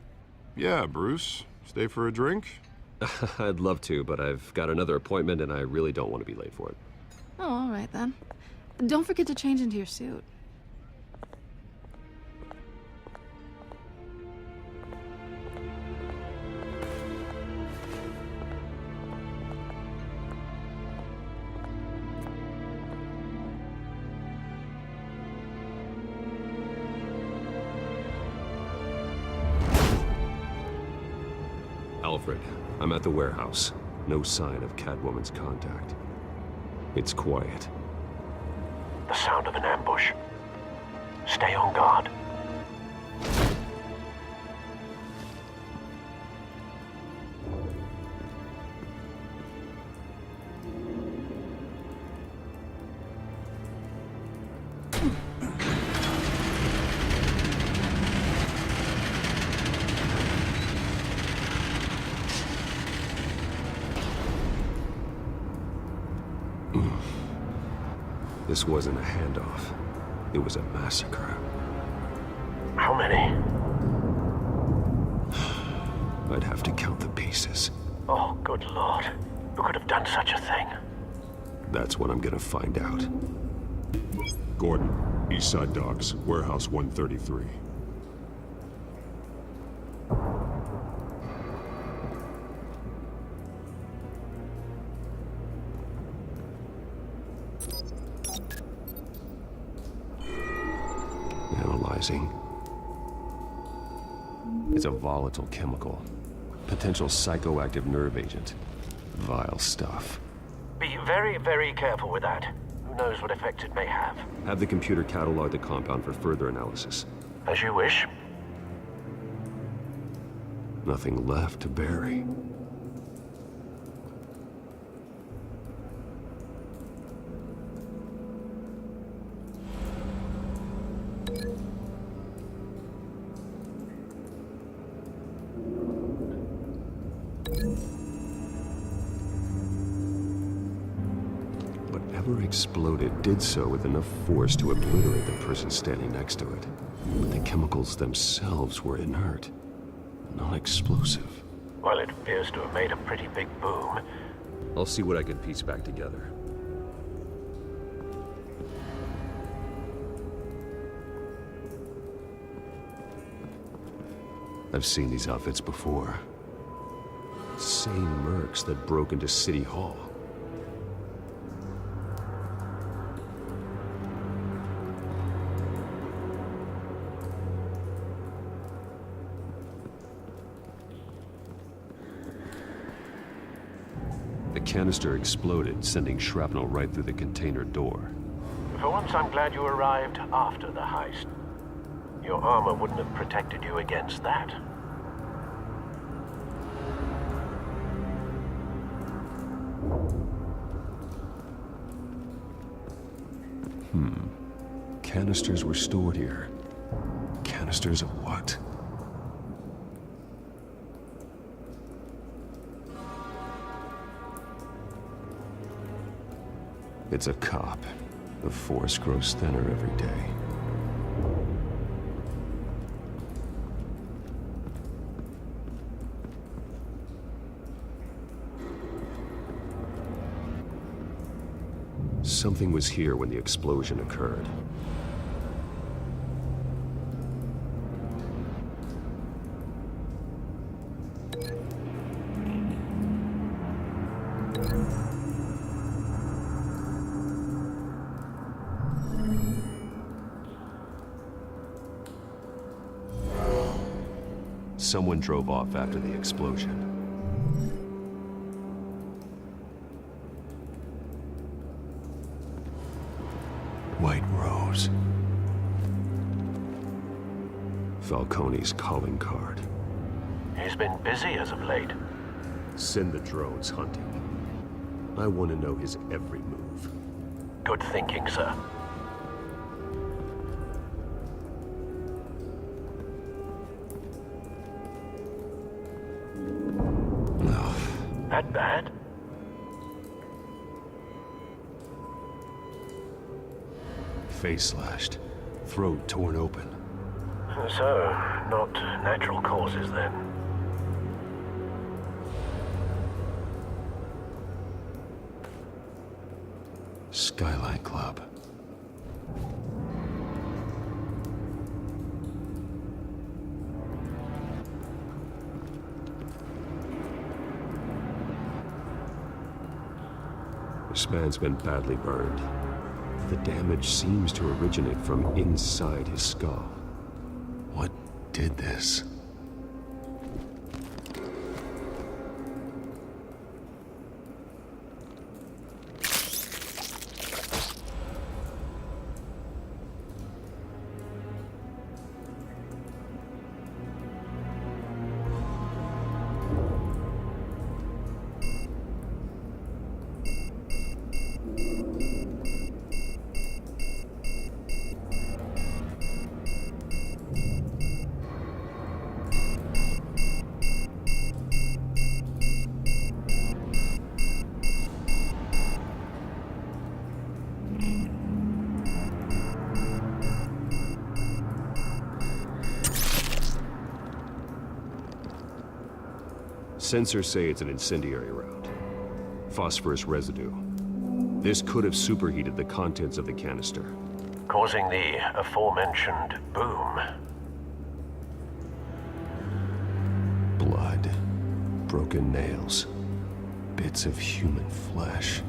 Yeah, Bruce. Stay for a drink? I'd love to, but I've got another appointment and I really don't want to be late for it. Oh, all right then. Don't forget to change into your suit. Alfred, I'm at the warehouse. No sign of Catwoman's contact. It's quiet. The sound of an ambush. Stay on guard. This wasn't a handoff. It was a massacre. How many? I'd have to count the pieces. Oh, good lord. Who could have done such a thing? That's what I'm gonna find out. Gordon, East Side Docks, Warehouse 133. Analyzing. It's a volatile chemical. Potential psychoactive nerve agent. Vile stuff. Be very, very careful with that. Who knows what effects it may have. Have the computer catalog the compound for further analysis. As you wish. Nothing left to bury. Whatever exploded did so with enough force to obliterate the person standing next to it. But the chemicals themselves were inert, non-explosive. Well, it appears to have made a pretty big boom. I'll see what I can piece back together. I've seen these outfits before. Same mercs that broke into City Hall. The canister exploded, sending shrapnel right through the container door. For once, I'm glad you arrived after the heist. Your armor wouldn't have protected you against that. Canisters were stored here. Canisters of what? It's a cop. The force grows thinner every day. Something was here when the explosion occurred. Someone drove off after the explosion. White Rose. Falcone's calling card. He's been busy as of late. Send the drones hunting. I want to know his every move. Good thinking, sir. That bad? Face slashed, throat torn open. So, not natural causes then. Skyline Club. This man's been badly burned. The damage seems to originate from inside his skull. What did this? Sensors say it's an incendiary round. Phosphorus residue. This could have superheated the contents of the canister, causing the aforementioned boom. Blood, broken nails, bits of human flesh.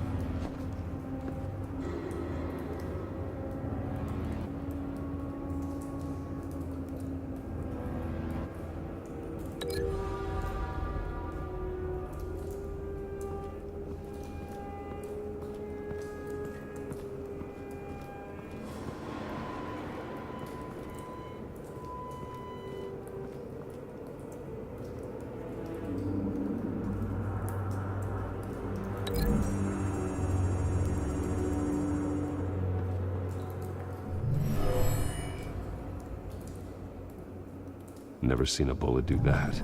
Never seen a bullet do that.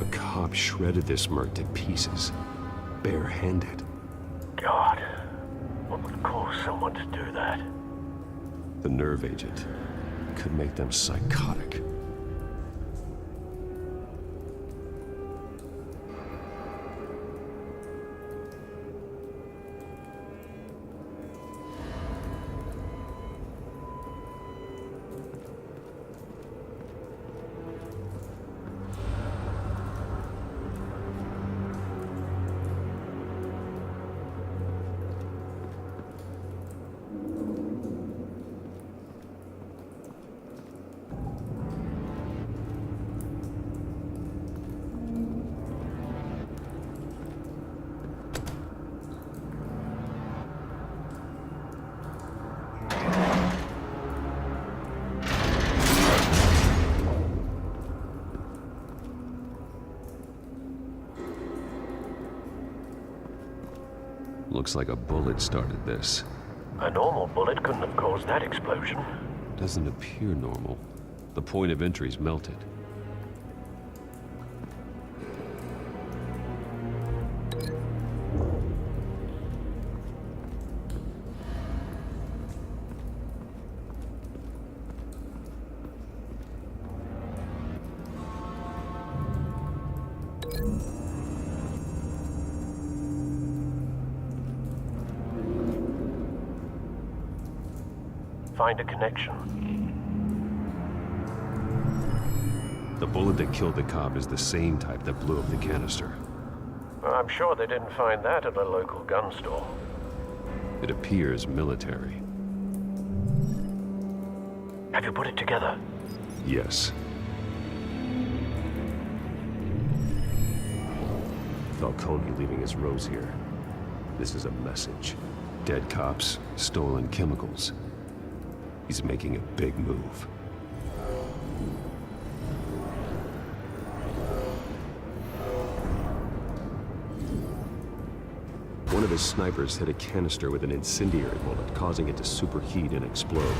A cop shredded this merc to pieces, barehanded. God, what would cause someone to do that? The nerve agent could make them psychotic. Looks like a bullet started this. A normal bullet couldn't have caused that explosion. Doesn't appear normal. The point of entry's melted. Find a connection. The bullet that killed the cop is the same type that blew up the canister. I'm sure they didn't find that at a local gun store. It appears military. Have you put it together? Yes. Falcone leaving his rose here. This is a message. Dead cops, stolen chemicals. He's making a big move. One of his snipers hit a canister with an incendiary bullet, causing it to superheat and explode.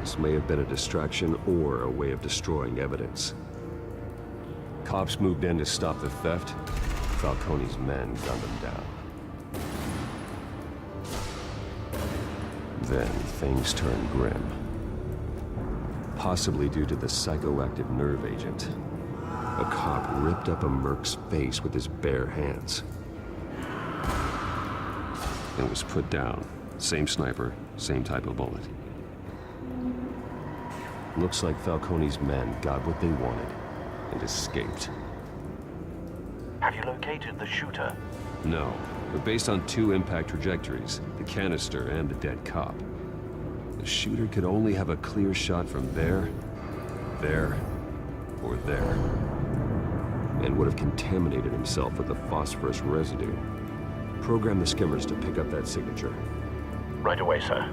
This may have been a distraction or a way of destroying evidence. Cops moved in to stop the theft. Falcone's men gunned them down. Then things turned grim. Possibly due to the psychoactive nerve agent. A cop ripped up a merc's face with his bare hands. And was put down. Same sniper, same type of bullet. Looks like Falcone's men got what they wanted and escaped. Have you located the shooter? No, but based on two impact trajectories, the canister and the dead cop, the shooter could only have a clear shot from there, or there, and would have contaminated himself with the phosphorus residue. Program the skimmers to pick up that signature. Right away, sir.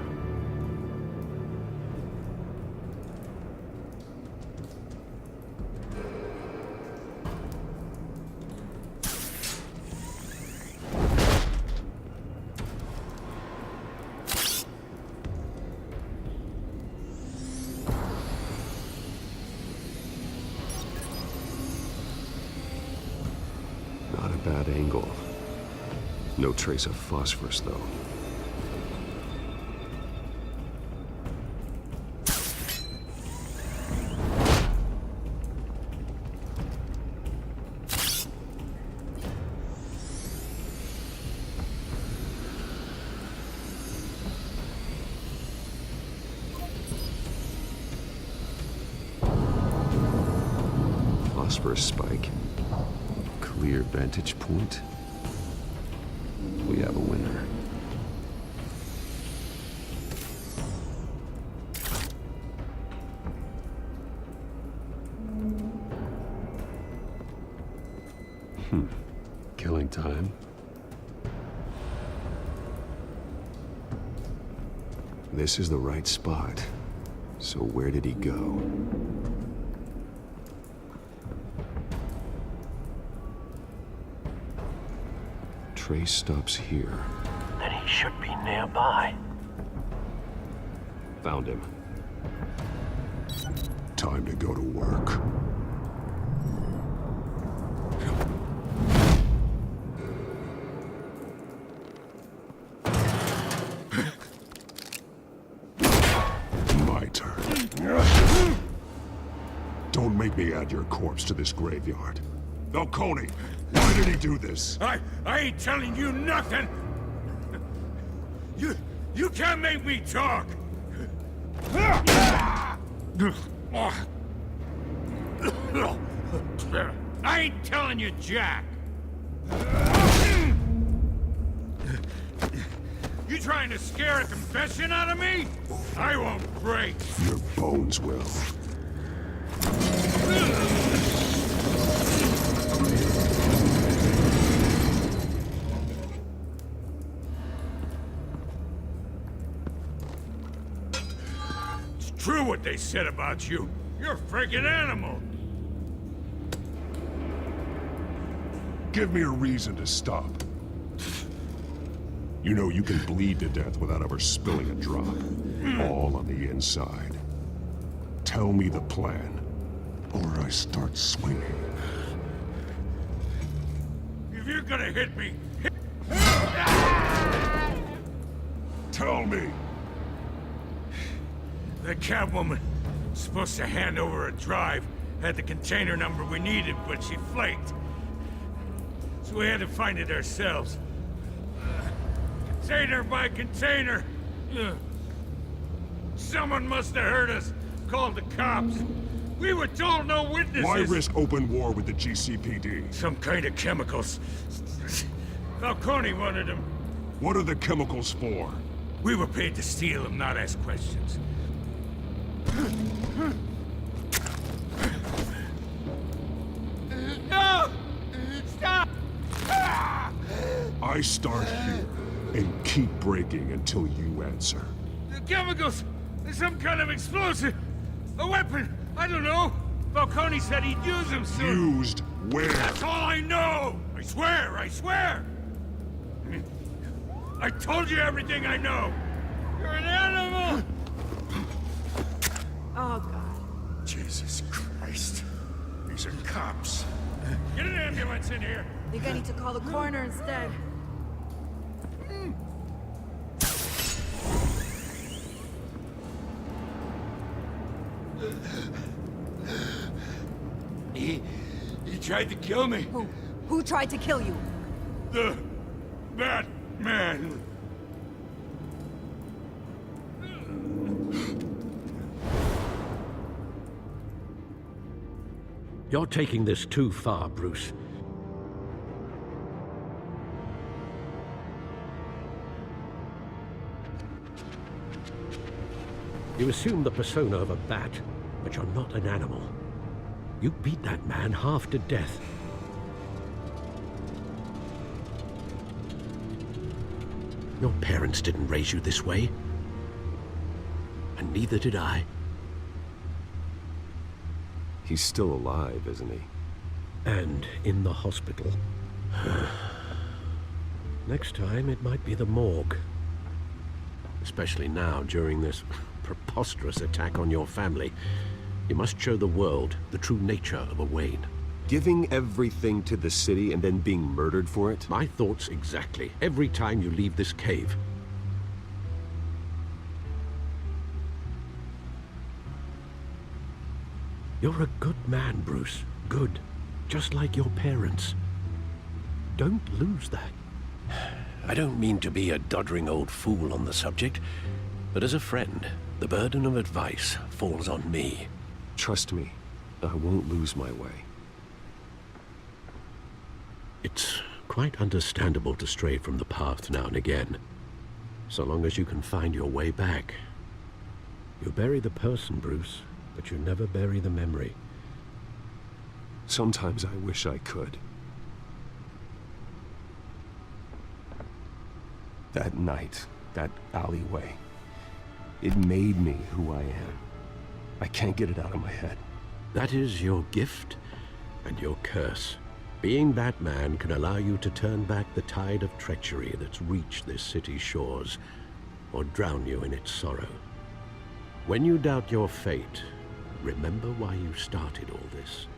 Not a bad angle. No trace of phosphorus, though. Phosphorus spike. Clear vantage point. We have a winner. Killing time. This is the right spot. So where did he go? Trace stops here. Then he should be nearby. Found him. Time to go to work. My turn. Don't make me add your corpse to this graveyard. Falcone, why did he do this? I ain't telling you nothing! You can't make me talk! I ain't telling you jack! You trying to scare a confession out of me? I won't break! Your bones will. True what they said about you. You're a freaking animal. Give me a reason to stop. You know you can bleed to death without ever spilling a drop. All on the inside. Tell me the plan, or I start swinging. If you're gonna hit me, Tell me! the Catwoman supposed to hand over a drive, had the container number we needed, but she flaked. So we had to find it ourselves. Container by container. Someone must have heard us, called the cops. We were told no witnesses. Why risk open war with the GCPD? Some kind of chemicals. Falcone wanted them. What are the chemicals for? We were paid to steal them, not ask questions. No! Stop! I start here and keep breaking until you answer. The chemicals! There's some kind of explosive! A weapon! I don't know! Falcone said he'd use them soon! Used where? That's all I know! I swear! I swear! I told you everything I know! You're an animal! Oh, God. Jesus Christ. These are cops. Get an ambulance in here! I think I need to call the coroner instead. He tried to kill me. Who tried to kill you? The Batman. You're taking this too far, Bruce. You assume the persona of a bat, but you're not an animal. You beat that man half to death. Your parents didn't raise you this way. And neither did I. He's still alive, isn't he? And in the hospital. Next time, it might be the morgue. Especially now, during this preposterous attack on your family. You must show the world the true nature of a Wayne. Giving everything to the city and then being murdered for it? My thoughts exactly. Every time you leave this cave. You're a good man, Bruce. Good. Just like your parents. Don't lose that. I don't mean to be a doddering old fool on the subject, but as a friend, the burden of advice falls on me. Trust me, I won't lose my way. It's quite understandable to stray from the path now and again, so long as you can find your way back. You bury the person, Bruce, but you never bury the memory. Sometimes I wish I could. That night, that alleyway, it made me who I am. I can't get it out of my head. That is your gift and your curse. Being Batman can allow you to turn back the tide of treachery that's reached this city's shores, or drown you in its sorrow. When you doubt your fate, remember why you started all this.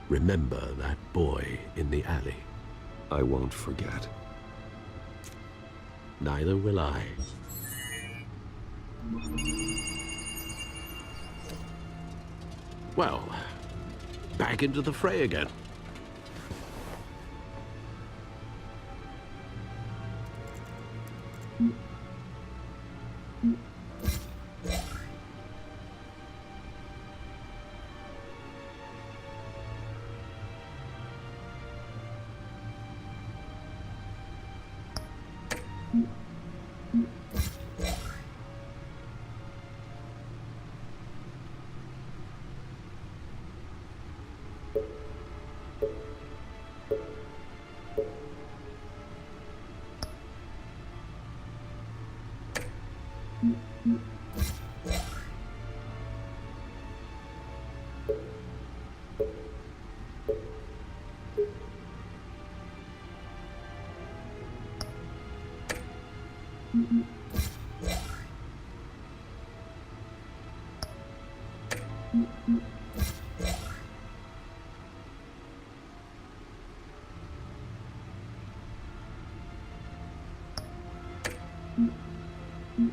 Remember that boy in the alley. I won't forget. Neither will I. Well, back into the fray again. Well,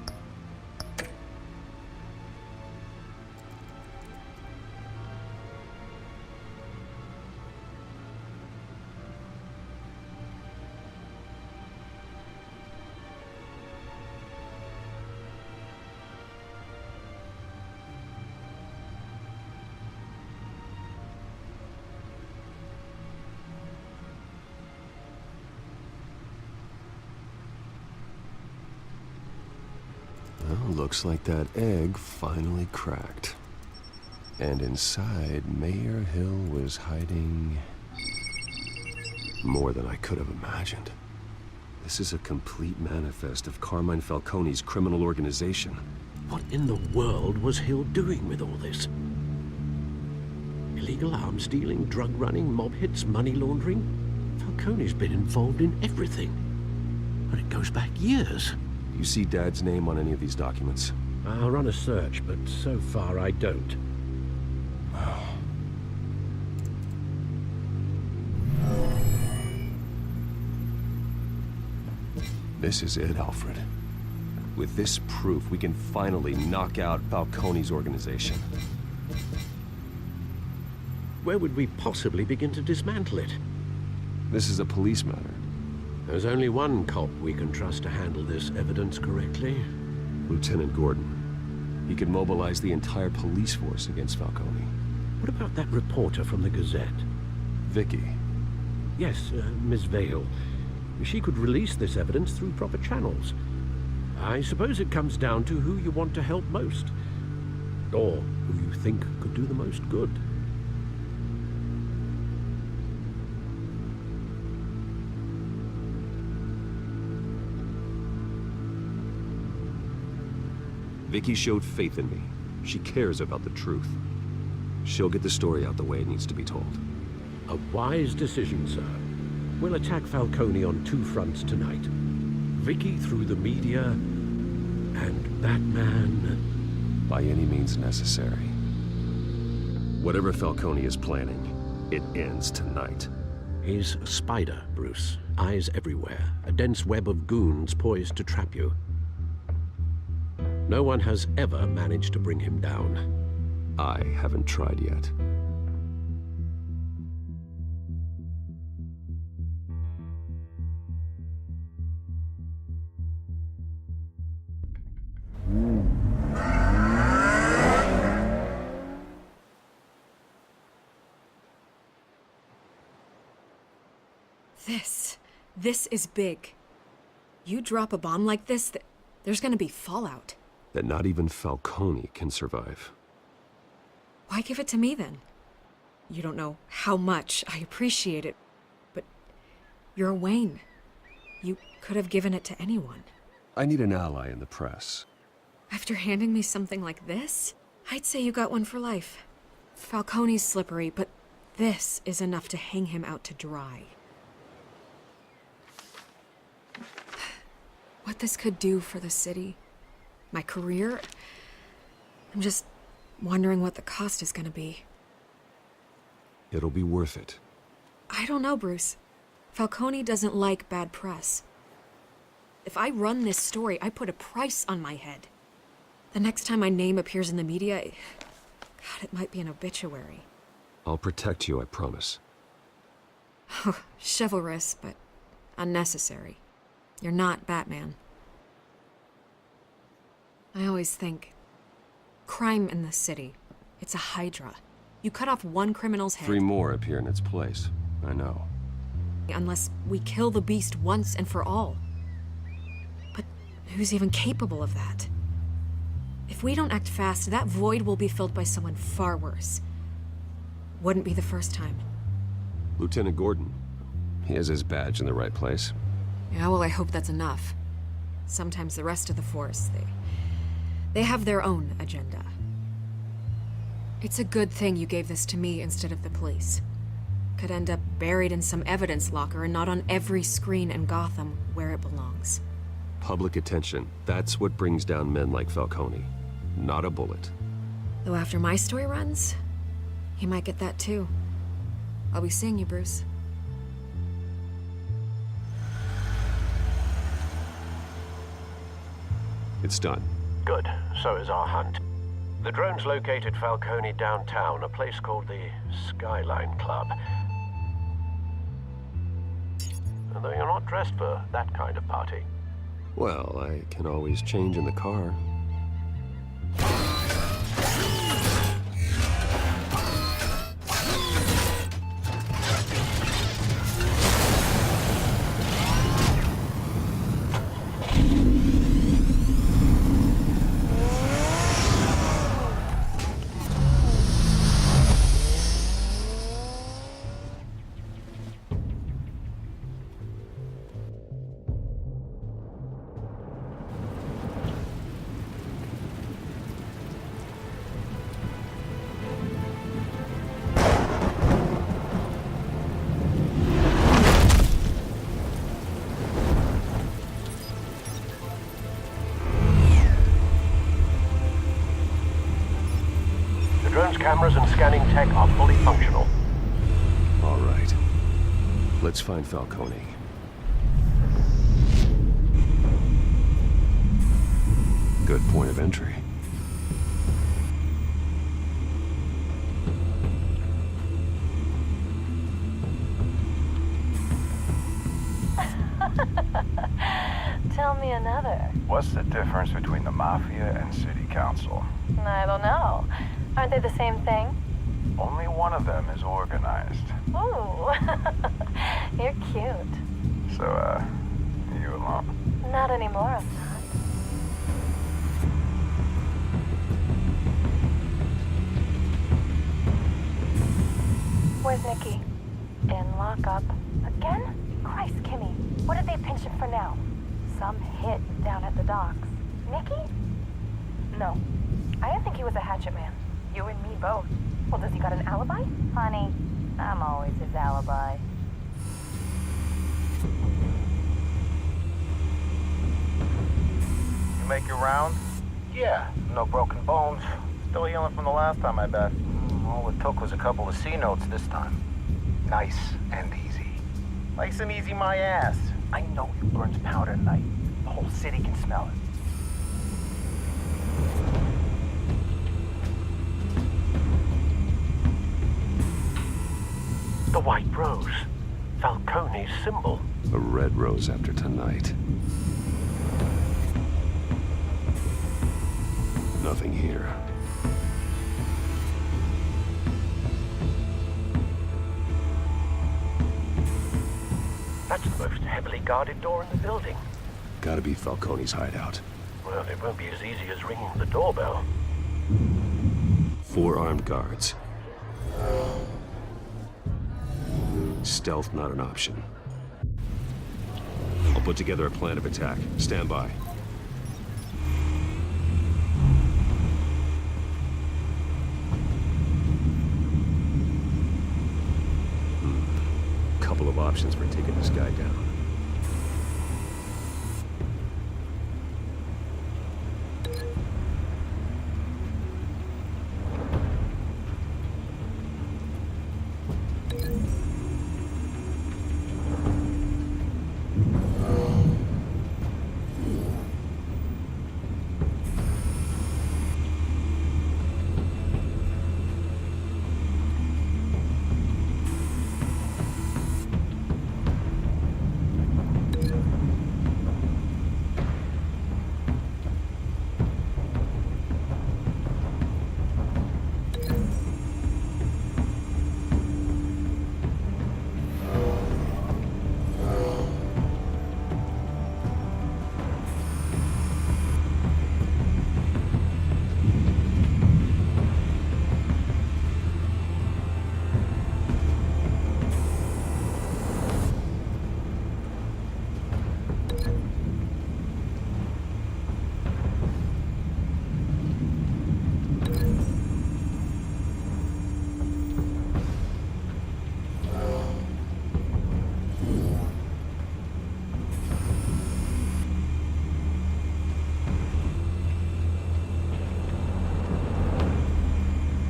looks like that egg finally cracked. And inside, Mayor Hill was hiding more than I could have imagined. This is a complete manifest of Carmine Falcone's criminal organization. What in the world was Hill doing with all this? Illegal arms dealing, drug running, mob hits, money laundering? Falcone's been involved in everything. And it goes back years. You see Dad's name on any of these documents? I'll run a search, but so far I don't. This is it, Alfred. With this proof, we can finally knock out Falcone's organization. Where would we possibly begin to dismantle it? This is a police matter. There's only one cop we can trust to handle this evidence correctly. Lieutenant Gordon. He can mobilize the entire police force against Falcone. What about that reporter from the Gazette? Vicky. Yes, Miss Vale. She could release this evidence through proper channels. I suppose it comes down to who you want to help most. Or who you think could do the most good. Vicky showed faith in me. She cares about the truth. She'll get the story out the way it needs to be told. A wise decision, sir. We'll attack Falcone on two fronts tonight. Vicky through the media, and Batman... by any means necessary. Whatever Falcone is planning, it ends tonight. He's a spider, Bruce. Eyes everywhere. A dense web of goons poised to trap you. No one has ever managed to bring him down. I haven't tried yet. This is big. You drop a bomb like this, there's gonna be fallout. That not even Falcone can survive. Why give it to me then? You don't know how much I appreciate it, but you're Wayne. You could have given it to anyone. I need an ally in the press. After handing me something like this, I'd say you got one for life. Falcone's slippery, but this is enough to hang him out to dry. What this could do for the city, my career, I'm just wondering what the cost is gonna be. It'll be worth it. I don't know, Bruce. Falcone doesn't like bad press. If I run this story, I put a price on my head. The next time my name appears in the media, God, it might be an obituary. I'll protect you, I promise. Chivalrous, but unnecessary. You're not Batman. I always think, crime in the city, it's a hydra. You cut off one criminal's head. 3 more appear in its place. I know. Unless we kill the beast once and for all. But who's even capable of that? If we don't act fast, that void will be filled by someone far worse. Wouldn't be the first time. Lieutenant Gordon. He has his badge in the right place. Yeah, well, I hope that's enough. Sometimes the rest of the force, they have their own agenda. It's a good thing you gave this to me instead of the police. Could end up buried in some evidence locker and not on every screen in Gotham where it belongs. Public attention. That's what brings down men like Falcone. Not a bullet. Though after my story runs, he might get that too. I'll be seeing you, Bruce. It's done. Good. So is our hunt. The drone's located Falcone downtown, a place called the Skyline Club. Although you're not dressed for that kind of party. Well, I can always change in the car. The drone's cameras and scanning tech are fully functional. All right. Let's find Falcone. Good point of entry. Tell me another. What's the difference between the Mafia and City Council? I don't know. Aren't they the same thing? Only one of them is organized. Ooh, you're cute. So, you alone? Not anymore, I'm not. Where's Nikki? In lockup. Again? Christ, Kimmy. What did they pinch him for now? Some hit down at the docks. Nikki? No. I didn't think he was a hatchet man. You and me both. Well, does he got an alibi? Honey, I'm always his alibi. You make your round? Yeah, no broken bones. Still healing from the last time, I bet. All it took was a couple of C notes this time. Nice and easy. Nice and easy, my ass. I know you burns powder at night. The whole city can smell it. The white rose. Falcone's symbol. A red rose after tonight. Nothing here. That's the most heavily guarded door in the building. Gotta be Falcone's hideout. Well, it won't be as easy as ringing the doorbell. 4 armed guards. Stealth not an option. I'll put together a plan of attack. Stand by. Couple of options for taking this guy down.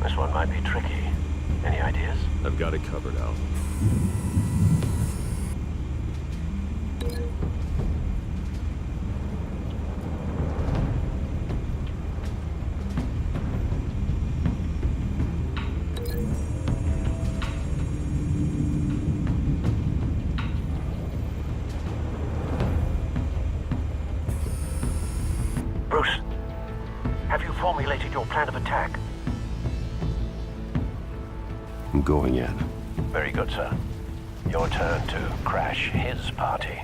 This one might be tricky. Any ideas? I've got it covered, Al. of attack. I'm going in. Very good, sir. Your turn to crash his party.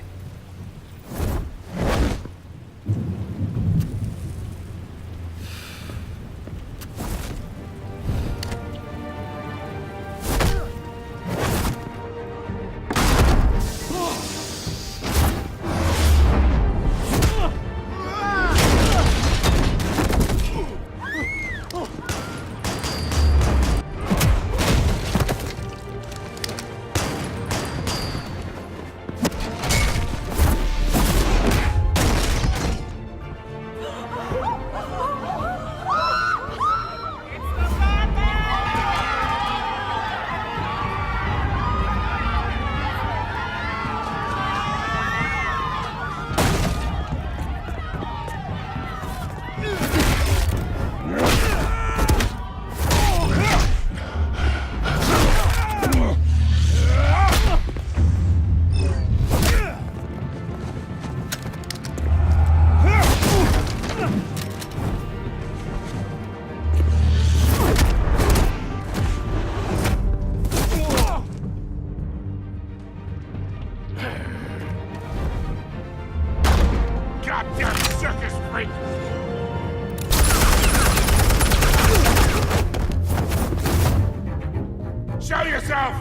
Show yourself!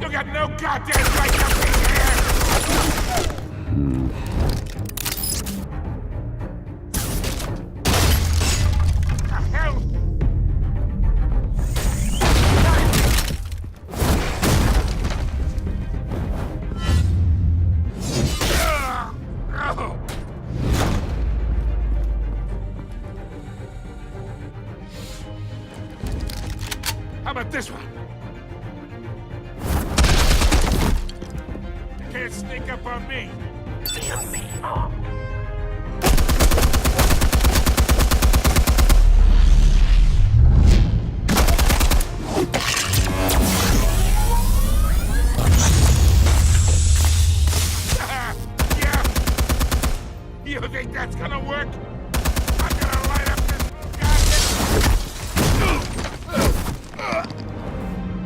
You got no goddamn right to be here! The hell? How about this one? You can't sneak up on me. The enemy armed. Yeah. You think that's gonna work? I'm gonna light up this goddamn...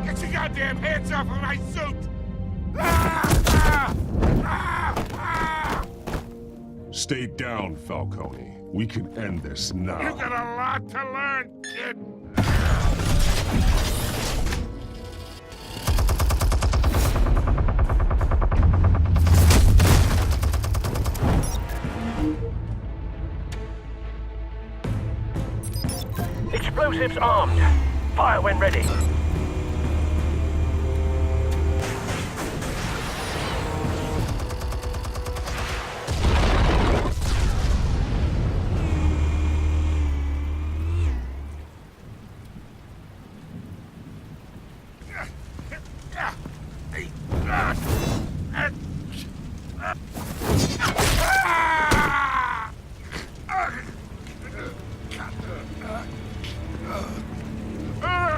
Get your goddamn hands off of my suit! Stay down, Falcone. We can end this now. You got a lot to learn, kid. Explosives armed. Fire when ready.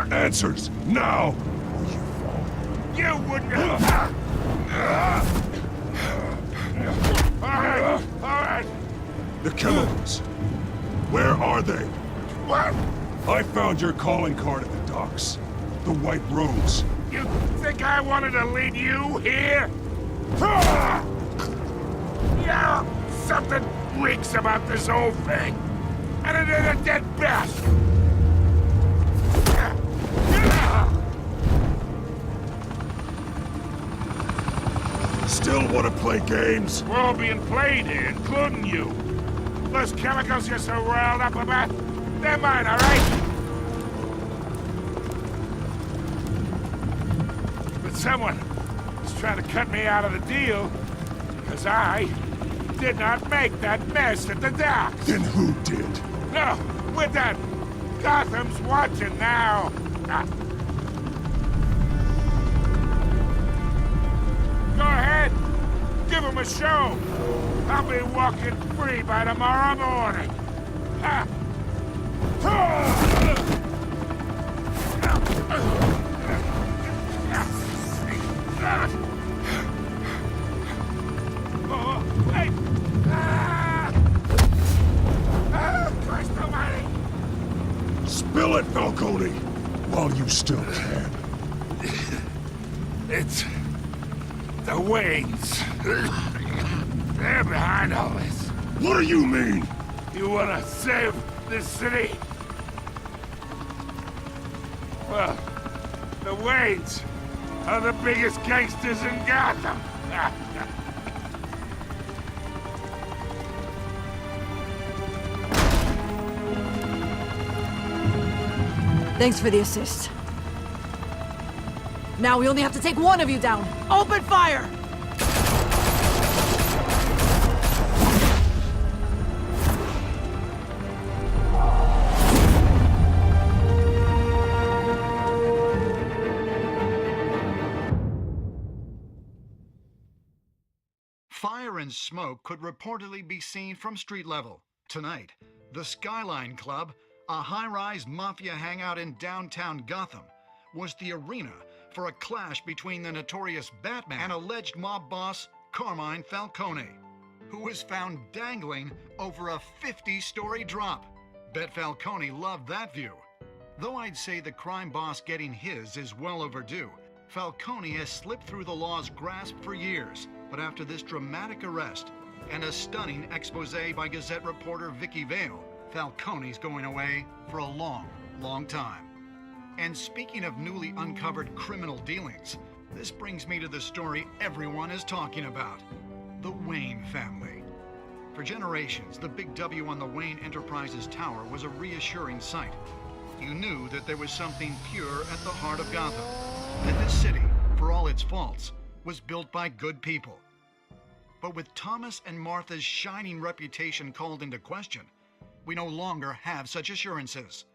Answers, now! You wouldn't have... All right. The killers. Where are they? What? I found your calling card at the docks. The White Rose. You think I wanted to lead you here? Yeah, something reeks about this whole thing. And it is a dead bat. Still want to play games? We're all being played here, including you. Those chemicals you're so riled up about, they're mine, all right? But someone is trying to cut me out of the deal, because I did not make that mess at the docks. Then who did? No, we're done. Gotham's watching now. Go ahead. Give him a show. I'll be walking free by tomorrow morning. Hey! Christ almighty! Falcone, while you still can. It's the Waynes. They're behind all this. What do you mean? You wanna save this city? Well, the Waynes are the biggest gangsters in Gotham. Thanks for the assist. Now we only have to take one of you down. Open fire! Fire and smoke could reportedly be seen from street level. Tonight, the Skyline Club, a high-rise mafia hangout in downtown Gotham, was the arena for a clash between the notorious Batman and alleged mob boss Carmine Falcone, who was found dangling over a 50-story drop. Bet Falcone loved that view. Though I'd say the crime boss getting his is well overdue, Falcone has slipped through the law's grasp for years. But after this dramatic arrest and a stunning expose by Gazette reporter Vicky Vale, Falcone's going away for a long, long time. And speaking of newly uncovered criminal dealings, this brings me to the story everyone is talking about: the Wayne family. For generations, the big W on the Wayne Enterprises Tower was a reassuring sight. You knew that there was something pure at the heart of Gotham, that this city, for all its faults, was built by good people. But with Thomas and Martha's shining reputation called into question, we no longer have such assurances.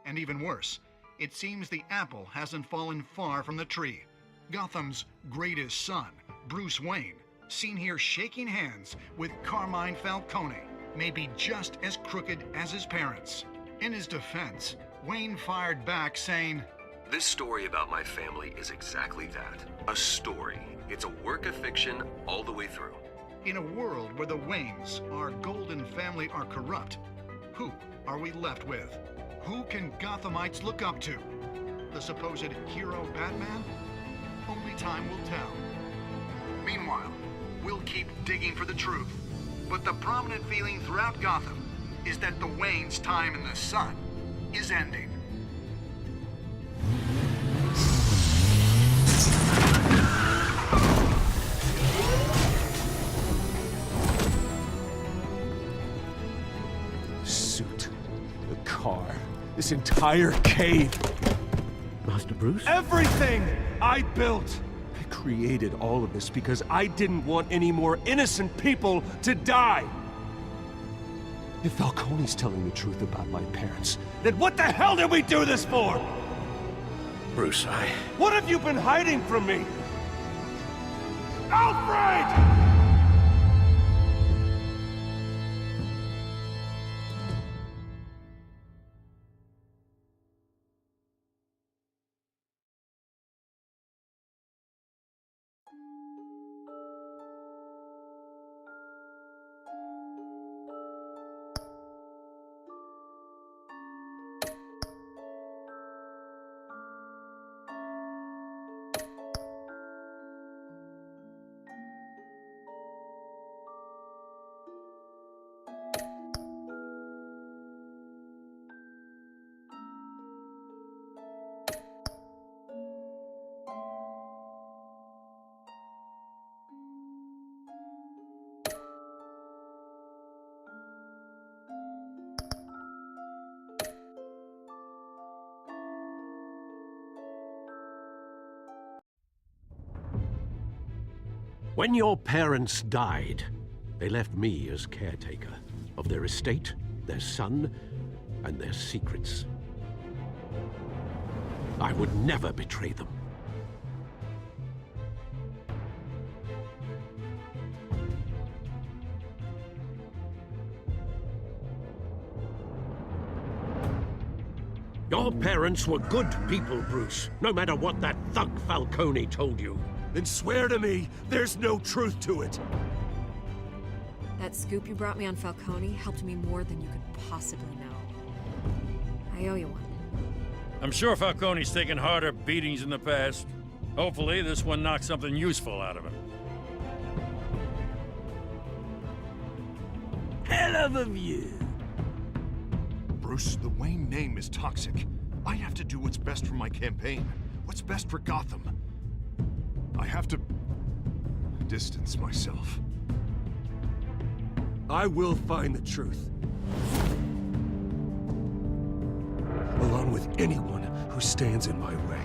And even worse, it seems the apple hasn't fallen far from the tree. Gotham's greatest son, Bruce Wayne, seen here shaking hands with Carmine Falcone, may be just as crooked as his parents. In his defense, Wayne fired back saying, "This story about my family is exactly that. A story. It's a work of fiction all the way through." In a world where the Waynes, our golden family, are corrupt, who are we left with? Who can Gothamites look up to? The supposed hero Batman? Only time will tell. Meanwhile, we'll keep digging for the truth. But the prominent feeling throughout Gotham is that the Waynes' time in the sun is ending. This entire cave. Master Bruce? Everything I built. I created all of this because I didn't want any more innocent people to die. If Falcone's telling the truth about my parents, then what the hell did we do this for? Bruce, What have you been hiding from me? Alfred! When your parents died, they left me as caretaker of their estate, their son, and their secrets. I would never betray them. Your parents were good people, Bruce, no matter what that thug Falcone told you. Then swear to me there's no truth to it. That scoop you brought me on Falcone helped me more than you could possibly know. I owe you one. I'm sure Falcone's taken harder beatings in the past. Hopefully, this one knocks something useful out of him. Hell of a view. Bruce, the Wayne name is toxic. I have to do what's best for my campaign. What's best for Gotham. I have to distance myself. I will find the truth. Along with anyone who stands in my way.